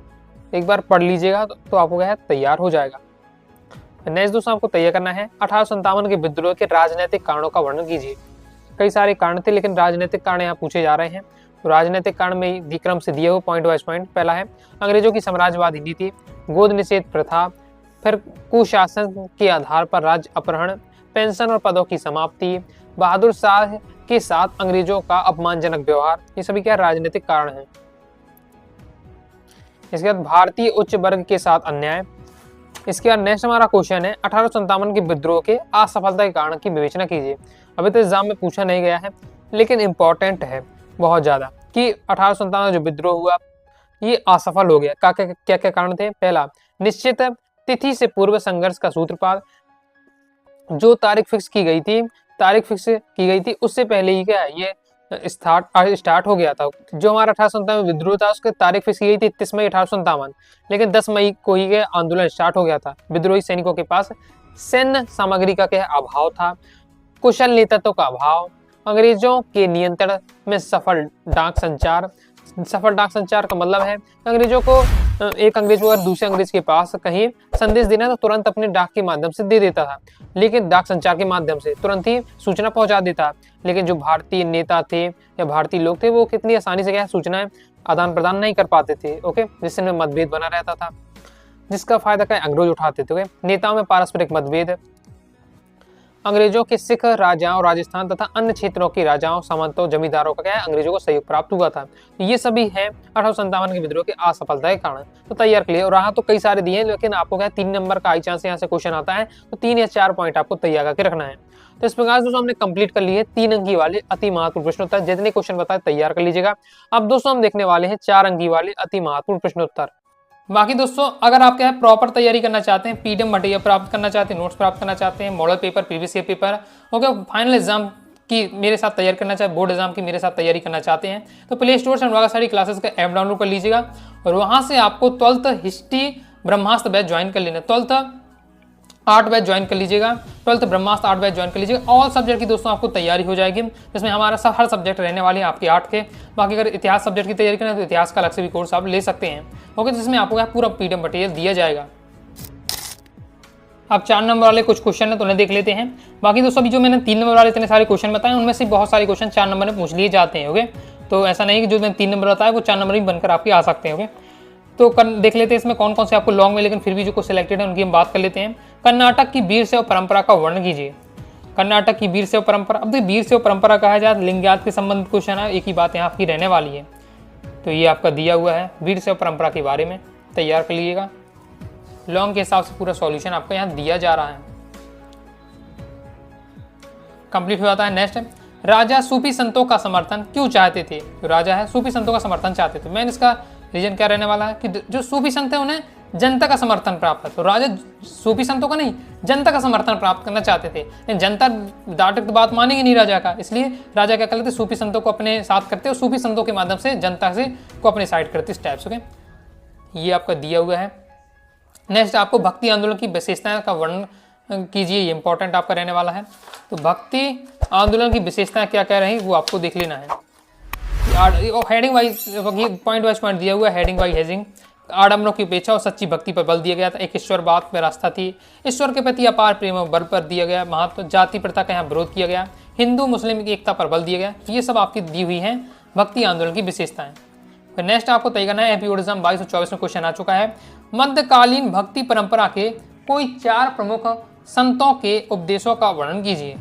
एक बार पढ़ लीजिएगा तो आपको क्या है तैयार हो जाएगा। नेक्स्ट दोस्तों आपको तैयार करना है 1857 के विद्रोह के राजनीतिक कारणों का वर्णन कीजिए। कई सारे कारण थे लेकिन राजनीतिक कारण यहाँ पूछे जा रहे हैं। तो राजनीतिक कारण में विक्रम से दिए हुए पॉइंट वाइज पॉइंट। पहला है अंग्रेजों की साम्राज्यवादी नीति, गोद निषेध प्रथा, फिर कुशासन के आधार पर राज्य अपहरण, पेंशन और पदों की समाप्ति, बहादुर शाह के साथ अंग्रेजों का अपमानजनक व्यवहार, ये सभी क्या राजनीतिक कारण हैं। इसके बाद भारतीय उच्च वर्ग के साथ अन्याय। इसके बाद नेक्स्ट हमारा क्वेश्चन है 1857 के विद्रोह के असफलता के कारण की विवेचना कीजिए। अभी तो एग्जाम में पूछा नहीं गया है लेकिन इंपॉर्टेंट है बहुत ज्यादा कि 1857 जो विद्रोह हुआ ये असफल हो गया। क्या क्या कारण थे? पहला, निश्चित तिथि से पूर्व संघर्ष का सूत्रपात। जो तारीख फिक्स की गई थी उससे पहले ही क्या है ये स्टार्ट हो गया था। जो हमारा 1857 विद्रोह था उसकी तारीख फिक्स की गई थी 31 मई 1857, लेकिन 10 मई को ही आंदोलन स्टार्ट हो गया था। विद्रोही सैनिकों के पास सैन्य सामग्री का क्या अभाव था, कुशल नेतृत्व का अभाव, अंग्रेजों के नियंत्रण में सफल डाक संचार का मतलब है अंग्रेजों को एक अंग्रेज को अगर दूसरे अंग्रेज के पास कहीं संदेश देना तो तुरंत अपने डाक के माध्यम से दे देता था, लेकिन डाक संचार के माध्यम से तुरंत ही सूचना पहुंचा देता। लेकिन जो भारतीय नेता थे या भारतीय लोग थे वो कितनी आसानी से क्या सूचनाएं आदान प्रदान नहीं कर पाते थे, ओके, जिससे मतभेद बना रहता था, जिसका फायदा क्या अंग्रेज उठाते थे। नेताओं में पारस्परिक मतभेद, अंग्रेजों के सिख राजाओं, राजस्थान तथा अन्य क्षेत्रों के राजाओं, सामंतों, जमींदारों का क्या है अंग्रेजों को सहयोग प्राप्त हुआ था। तो ये सभी है 1857 के विद्रोह के असफलता के कारण। तो तैयार क्लियर। और यहाँ तो कई सारे दिए हैं लेकिन आपको क्या 3 नंबर का आई चांस यहाँ से क्वेश्चन आता है, तो 3 या 4 पॉइंट आपको तैयार करके रखना है। तो इस प्रकार से दोस्तों हमने कंप्लीट कर लिए 3 अंकी वाले अति महत्वपूर्ण प्रश्नोत्तर। जितने क्वेश्चन बताए तैयार कर लीजिएगा। अब दोस्तों हम देखने वाले हैं 4 अंकी वाले अति महत्वपूर्ण प्रश्नोत्तर। बाकी दोस्तों अगर आप क्या है प्रॉपर तैयारी करना चाहते हैं, पीडीएफ मटेरियल प्राप्त करना चाहते हैं, नोट्स प्राप्त करना चाहते हैं, model paper, previous year paper, okay, final exam की मेरे साथ तैयारी करना चाहते हैं, बोर्ड एग्जाम की मेरे साथ तैयारी करना चाहते हैं, तो प्ले स्टोर से अनुराग सारी क्लासेस का ऐप डाउनलोड कर लीजिएगा और वहां से आपको 12th हिस्ट्री ब्रह्मास्त्र बैच ज्वाइन कर लेना, 12th आर्ट बैच ज्वाइन कर लीजिएगा, 12th ब्रह्मास्त्र आर्ट बैच ज्वाइन कर लीजिएगा। ऑल सब्जेक्ट की दोस्तों आपको तैयारी हो जाएगी, जिसमें हमारा हर सब्जेक्ट रहने वाले हैं आपके आर्ट के। बाकी अगर इतिहास सब्जेक्ट की तैयारी करें तो इतिहास का अलग से भी कोर्स आप ले सकते हैं, ओके, जिसमें आपको पूरा पीडीएफ मटेरियल दिया जाएगा। अब 4 नंबर वाले कुछ क्वेश्चन है तो उन्हें देख लेते हैं। बाकी दोस्तों अभी जो मैंने 3 नंबर वाले इतने सारे क्वेश्चन बताए उनमें से बहुत सारे क्वेश्चन 4 नंबर में पूछ लिए जाते हैं, ओके, तो ऐसा नहीं कि जो मैंने 3 नंबर बताया वो 4 नंबर भी बनकर आपके आ सकते हैं, ओके। तो देख लेते हैं इसमें कौन कौन से आपको लॉन्ग में लेकिन फिर भी जो कुछ सिलेक्टेड है उनकी हम बात कर लेते हैं। कर्नाटक की वीर शैव परंपरा का वर्णन कीजिए। कर्नाटक की वीर शैव परंपरा, अब देखिए वीर शैव परंपरा कहा जाए लिंगायत के संबंधित क्वेश्चन है, एक ही बात यहाँ आपकी रहने वाली है, तो ये आपका दिया हुआ है वीर शैव परंपरा के बारे में, तैयार कर लीजिएगा। लॉन्ग के हिसाब से पूरा सॉल्यूशन आपको यहाँ दिया जा रहा है, कंप्लीट हो जाता है। नेक्स्ट है राजा सूफी संतों का समर्थन क्यों चाहते थे। तो राजा है सूफी संतों का समर्थन चाहते थे, मैंने इसका रीजन क्या रहने वाला है कि जो सूफी संत है उन्हें जनता का समर्थन प्राप्त है, तो राजा सूफी संतों का नहीं जनता का समर्थन प्राप्त करना चाहते थे, लेकिन जनता डायरेक्ट बात मानेगी नहीं राजा का, इसलिए राजा क्या करते सूफी संतों को अपने साथ करते और सूफी संतों के माध्यम से जनता से को अपने साइड करते इस टाइप से, ओके, ये आपका दिया हुआ है। नेक्स्ट आपको भक्ति आंदोलन की विशेषताएं का वर्णन कीजिए, ये इंपॉर्टेंट आपका रहने वाला है। तो भक्ति आंदोलन की विशेषताएं क्या क्या रही वो आपको देख लेना है। Heading wise point wise point दिया हुआ है, हेडिंग वाइज हेजिंग। आडम्बरों की उपेक्षा और सच्ची भक्ति पर बल दिया गया था, एक ईश्वरवाद पर आस्था थी, ईश्वर के प्रति अपार प्रेम और बल पर दिया गया महत्व, जाति प्रथा का यहाँ विरोध किया गया, हिंदू मुस्लिम की एकता पर बल दिया गया। ये सब आपकी दी हुई है भक्ति आंदोलन की विशेषताएं। फिर नेक्स्ट आपको तय करना है, एमपी बोर्ड एग्जाम 22 और 24 में क्वेश्चन आ चुका है। मध्यकालीन भक्ति परंपरा के कोई 4 प्रमुख संतों के उपदेशों का वर्णन कीजिए।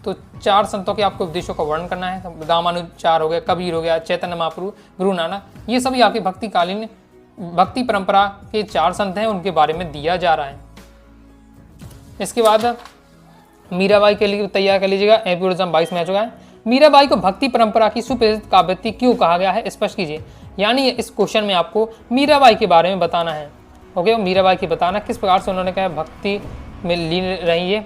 तो 4 संतों के आपको उपदेशों का वर्णन करना है। रामानुजाचार्य हो गया, कबीर हो गया, चैतन्य महाप्रभु, गुरु नानक, ये सभी आपके भक्तिकालीन भक्ति परंपरा के 4 संत हैं, उनके बारे में दिया जा रहा है। इसके बाद मीराबाई के लिए तैयार कर लीजिएगा, एमपी बोर्ड एग्जाम 22 में आ चुका है। मीराबाई को भक्ति परंपरा की सुप्रसिद्ध काव्यवती क्यों कहा गया है, स्पष्ट कीजिए। यानी इस क्वेश्चन में आपको मीराबाई के बारे में बताना है। ओके, मीराबाई की बताना किस प्रकार से उन्होंने कहा भक्ति में लीन रही है,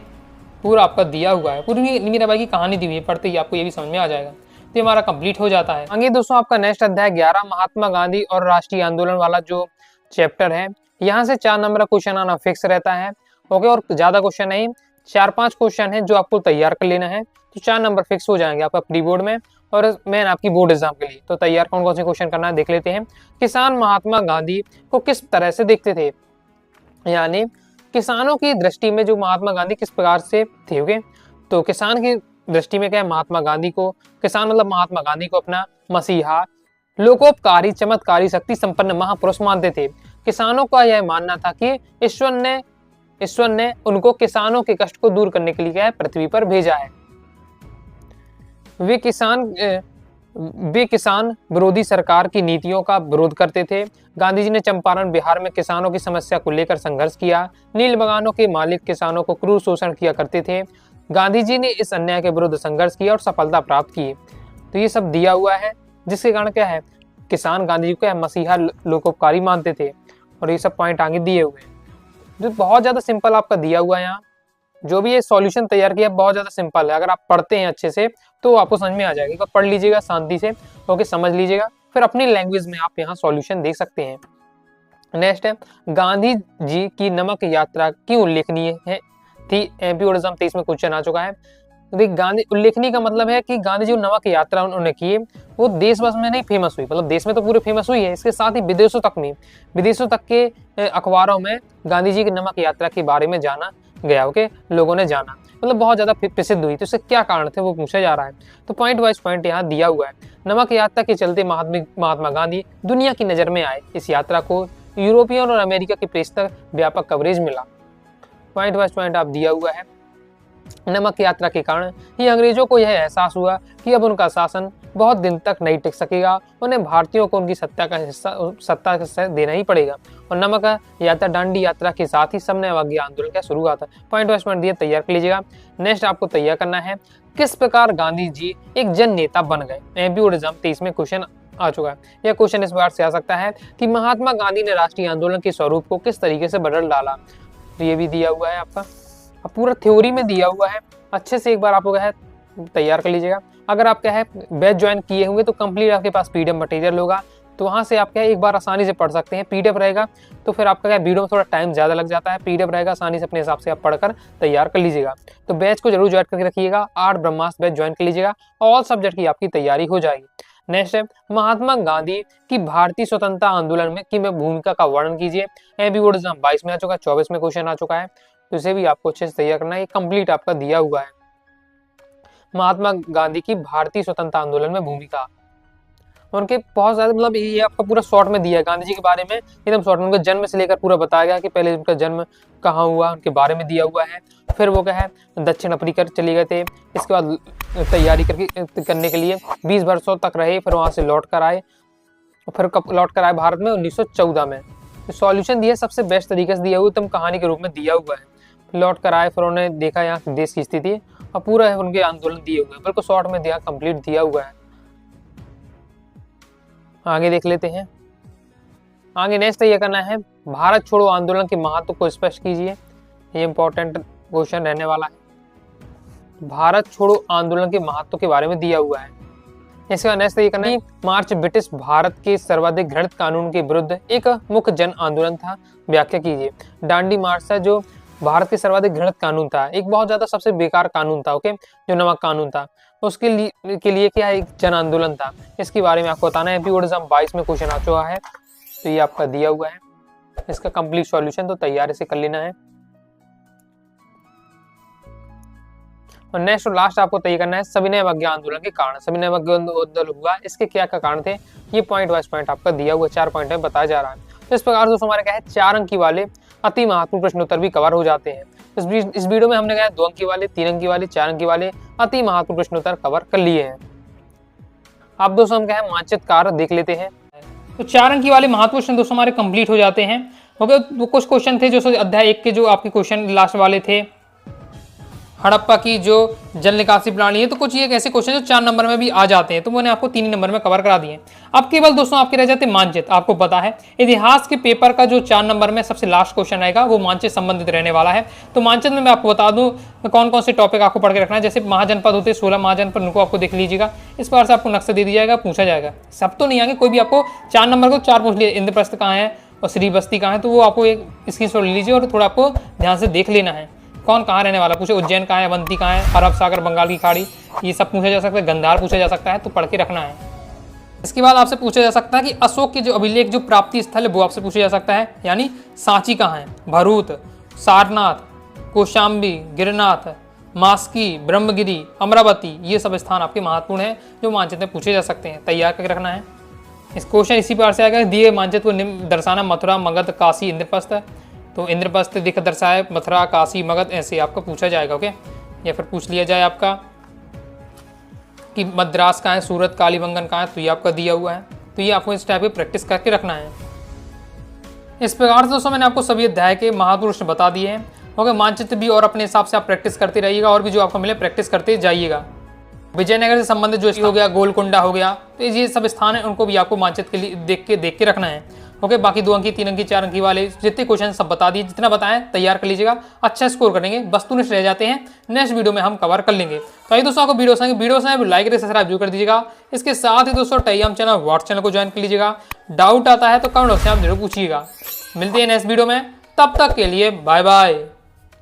पूरा आपका दिया हुआ है। पूरी मीराबाई की कहानी दी हुई है, पढ़ते ही आपको ये भी समझ में आ जाएगा। तो ये हमारा कंप्लीट हो जाता है। आगे दोस्तों आपका नेक्स्ट अध्याय 11 महात्मा गांधी और राष्ट्रीय आंदोलन वाला जो चैप्टर है, यहाँ से 4 नंबर का क्वेश्चन आना फिक्स रहता है। ओके, और ज्यादा क्वेश्चन नहीं, 4-5 क्वेश्चन है जो आपको तैयार कर लेना है, तो 4 नंबर फिक्स हो जाएंगे आपका प्री बोर्ड में और मेन आपकी बोर्ड एग्जाम के लिए। तो तैयार कौन कौन से क्वेश्चन करना है देख लेते हैं। किसान महात्मा गांधी को किस तरह से देखते थे, यानी किसानों की दृष्टि में जो महात्मा गांधी किस प्रकार से थे। ओके, तो किसान की दृष्टि में क्या है, महात्मा गांधी को, किसान मतलब महात्मा गांधी को अपना मसीहा, लोकोपकारी, चमत्कारी, शक्ति संपन्न महापुरुष मानते थे। किसानों का यह मानना था कि ईश्वर ने उनको किसानों के कष्ट को दूर करने के लिए क्या है, पृथ्वी पर भेजा है। वे किसान विरोधी सरकार की नीतियों का विरोध करते थे। गांधी जी ने चंपारण बिहार में किसानों की समस्या को लेकर संघर्ष किया। नील बगानों के मालिक किसानों को क्रूर शोषण किया करते थे। गांधी जी ने इस अन्याय के विरुद्ध संघर्ष किया और सफलता प्राप्त की। तो ये सब दिया हुआ है, जिसके कारण क्या है, किसान गांधी जी को मसीहा, लोकोपकारी मानते थे। और ये सब पॉइंट आगे दिए हुए हैं, जो बहुत ज्यादा सिंपल आपका दिया हुआ है। यहाँ जो भी ये सॉल्यूशन तैयार किया बहुत ज्यादा सिंपल है, अगर आप पढ़ते हैं अच्छे से तो आपको समझ में आ जाएगा। पढ़ लीजिएगा शांति से, ओके, समझ लीजिएगा, फिर अपनी लैंग्वेज में आप यहाँ सॉल्यूशन देख सकते हैं। नेक्स्ट है, गांधी जी की नमक यात्रा क्यों उल्लेखनीय है थी, एमपी बोर्ड एग्जाम 23 में क्वेश्चन आ चुका है। गांधी उल्लेखनीय का मतलब है कि गांधी जी नमक यात्रा उन्होंने की, वो देश बस में नहीं फेमस हुई, मतलब देश में तो पूरे फेमस हुई है, इसके साथ ही विदेशों तक के अखबारों में गांधी जी की नमक यात्रा के बारे में जाना गया। ओके, लोगों ने जाना, मतलब बहुत ज्यादा प्रसिद्ध हुई। तो इससे क्या कारण थे वो पूछा जा रहा है। तो पॉइंट वाइज पॉइंट यहाँ दिया हुआ है। नमक यात्रा के चलते महात्मा गांधी दुनिया की नजर में आए। इस यात्रा को यूरोपियन और अमेरिका की प्रेस तक व्यापक कवरेज मिला। पॉइंट वाइज पॉइंट आप दिया हुआ है। नमक यात्रा के कारण ही अंग्रेजों को यह एहसास हुआ कि अब उनका शासन बहुत दिन तक नहीं टिक सकेगा, उन्हें भारतीयों को उनकी सत्ता का हिस्सा देना ही पड़ेगा। और नमक यात्रा, दांडी यात्रा के साथ ही समन्वय आंदोलन का शुरू हुआ था। पॉइंट वाइज पॉइंट दिए, तैयार कर लीजिएगा। नेक्स्ट आपको तैयार करना है, किस प्रकार गांधी जी एक जन नेता बन गए, एमपी बोर्ड एग्जाम 23 में क्वेश्चन आ चुका है। यह क्वेश्चन इस बार से आ सकता है कि महात्मा गांधी ने राष्ट्रीय आंदोलन के स्वरूप को किस तरीके से बदल डाला। तो ये भी दिया हुआ है आपका, अब पूरा थ्योरी में दिया हुआ है, अच्छे से एक बार आपको क्या है तैयार कर लीजिएगा। अगर आप क्या है बैच ज्वाइन किए होंगे तो कंप्लीट आपके पास पीडीएफ मटेरियल होगा, तो वहाँ से आप क्या है एक बार आसानी से पढ़ सकते हैं। पीडीएफ रहेगा तो फिर आपका क्या वीडियो में थोड़ा टाइम ज़्यादा लग जाता है, पीडीएफ रहेगा आसानी से अपने हिसाब से आप पढ़कर तैयार कर लीजिएगा। तो बैच को जरूर ज्वाइन करके रखिएगा, 8 ब्रह्मास्त्र बैच ज्वाइन कर लीजिएगा, ऑल सब्जेक्ट की आपकी तैयारी हो जाएगी। नेक्स्ट है, महात्मा गांधी की भारतीय स्वतंत्रता आंदोलन में भूमिका का वर्णन कीजिए। एमपी बोर्ड एग्जाम 22 में आ चुका है, 24 में क्वेश्चन आ चुका है, तो इसे भी आपको अच्छे से तैयार करना है। ये कंप्लीट आपका दिया हुआ है, महात्मा गांधी की भारतीय स्वतंत्रता आंदोलन में भूमिका। उनके बहुत ज्यादा मतलब ये आपका पूरा शॉर्ट में दिया है गांधी जी के बारे में, एकदम शॉर्ट में। उनके जन्म से लेकर पूरा बताया गया कि पहले उनका जन्म कहाँ हुआ, उनके बारे में दिया हुआ है। फिर वो क्या है दक्षिण अफ्रीका चले गए थे, इसके बाद तैयारी करने के लिए 20 वर्षों तक रहे, फिर वहां से लौट कर आए, फिर कब लौट कर आए भारत में 1914 में। सॉल्यूशन दिया सबसे बेस्ट तरीके से दिया हुआ, एकदम कहानी के रूप में दिया हुआ है। लौट कर आए, फिर उन्होंने देखा यहाँ देश की स्थिति और पूरा है उनके आंदोलन दिए हुए हैं, बिल्कुल शॉर्ट में दिया, कंप्लीट दिया हुआ है। आगे देख लेते हैं। आगे नेक्स्ट ये करना है, भारत छोड़ो आंदोलन के महत्व को स्पष्ट कीजिए। ये इंपॉर्टेंट क्वेश्चन रहने वाला है। भारत छोड़ो आंदोलन के महत्व के बारे में दिया हुआ है। इसका नेक्स्ट ये करना है, मार्च ब्रिटिश भारत के सर्वाधिक घृणित कानून के विरुद्ध एक मुख्य जन आंदोलन था, व्याख्या कीजिए। दांडी मार्च था जो भारत के सर्वाधिक घृणित कानून था, एक बहुत ज्यादा सबसे बेकार कानून था, ओके, जो नमक कानून था, उसके लिए क्या है एक जन आंदोलन था। इसके बारे में आपको बताना है। एमपी बोर्ड एग्जाम 22 में क्वेश्चन आ चुका है, तो ये आपका दिया हुआ है, इसका कंप्लीट सॉल्यूशन तो तैयारी से कर लेना है। और नेक्स्ट और लास्ट आपको तय करना है सविनय अवज्ञा आंदोलन के कारण। सविनय अवज्ञा आंदोलन हुआ, इसके क्या क्या कारण थे, ये पॉइंट वाइज पॉइंट आपका दिया हुआ 4 पॉइंट में बताया जा रहा है। तो इस प्रकार दोस्तों हमारे क्या है 4 अंक वाले अति महत्वपूर्ण प्रश्नोत्तर भी कवर हो जाते हैं। इस वीडियो में हमने क्या है 2 अंक वाले, 3 अंक वाले, 4 अंक वाले अति महत्वपूर्ण प्रश्नोत्तर कवर कर लिए हैं। अब दोस्तों हम क्या है मानचित्र कार्य देख लेते हैं। तो 4 अंक वाले महत्वपूर्ण प्रश्न दोस्तों हमारे कंप्लीट हो जाते हैं। ओके, तो कुछ क्वेश्चन थे जो अध्याय 1 के जो आपके क्वेश्चन लास्ट वाले थे, हड़प्पा की जो जल निकासी प्रणाली है, तो कुछ ये ऐसे क्वेश्चन जो 4 नंबर में भी आ जाते हैं, तो मैंने आपको 3 नंबर में कवर करा दिए। अब केवल दोस्तों आपके रह जाते मानचित्र। आपको पता है इतिहास के पेपर का जो 4 नंबर में सबसे लास्ट क्वेश्चन आएगा वो मानचित्र संबंधित रहने वाला है। तो मानचित्र में मैं आपको बता दूं कौन कौन से टॉपिक आपको पढ़ के रखना है। जैसे महाजनपद होते 16 महाजनपद, उनको आपको देख लीजिएगा। इस बार से आपको नक्शा दे दिया जाएगा, पूछा जाएगा। सब तो नहीं आएंगे, कोई भी आपको 4 नंबर को 4 पूछ लिए। इंद्रप्रस्थ कहाँ है और श्रीबस्ती कहाँ है, तो वो आपको एक स्क्रीनशॉट ले लीजिए और थोड़ा आपको ध्यान से देख लेना है कौन कहाँ रहने वाला। पूछे उज्जैन कहाँ है, अवंती कहाँ है, अरब सागर, बंगाल की खाड़ी, ये सब पूछा जा सकता है। गंधार पूछा जा सकता है, तो पढ़ के रखना है। इसके बाद आपसे पूछा जा सकता है कि अशोक के जो अभिलेख जो प्राप्ति स्थल है वो आपसे पूछा जा सकता है, यानी सांची कहाँ है, भरूच, सारनाथ, कौशाम्बी, गिरनाथ, मास्की, ब्रह्मगिरी, अमरावती, ये सब स्थान आपके महत्वपूर्ण है जो मानचित्र में पूछे जा सकते हैं। तैयार करके रखना है। इस क्वेश्चन इसी प्रकार से आएगा, दिए मानचित्र को दर्शाना मथुरा, मगध, काशी, इंद्रप्रस्थ। तो इंद्रप्रस्थ दिख दर्शाए, मथुरा, काशी, मगध, ऐसे आपका पूछा जाएगा। ओके, या फिर पूछ लिया जाए आपका कि मद्रास कहाँ है, सूरत, कालीबंगन कहाँ है, तो ये आपका दिया हुआ है। तो ये आपको इस टाइप की प्रैक्टिस करके रखना है। इस प्रकार से दोस्तों मैंने आपको सभी अध्याय के महत्वपूर्ण प्रश्न बता दिए हैं। ओके, मानचित्र भी और अपने हिसाब से आप प्रैक्टिस करते रहिएगा और भी जो आपको मिले प्रैक्टिस करते जाइएगा। विजयनगर से संबंधित जो हो गया, गोलकुंडा हो गया, तो ये सब स्थान है, उनको भी आपको मानचित्र के लिए देख के रखना है। ओके, बाकी 2 अंकी, 3 अंकी, 4 अंकी वाले जितने क्वेश्चन सब बता दिए, जितना बताएं तैयार कर लीजिएगा। अच्छा स्कोर करेंगे, वस्तुनिष्ठ रह जाते हैं, नेक्स्ट वीडियो में हम कवर कर लेंगे। तो आइए दोस्तों, आपको वीडियो से लाइक और सब्सक्राइब जरूर कर दीजिएगा। इसके साथ ही दोस्तों टेलीग्राम चैनल, व्हाट्सएप चैनल को ज्वाइन कर लीजिएगा। डाउट आता है तो कमेंट बॉक्स में आप जरूर पूछिएगा। मिलते हैं नेक्स्ट वीडियो में, तब तक के लिए बाय बाय।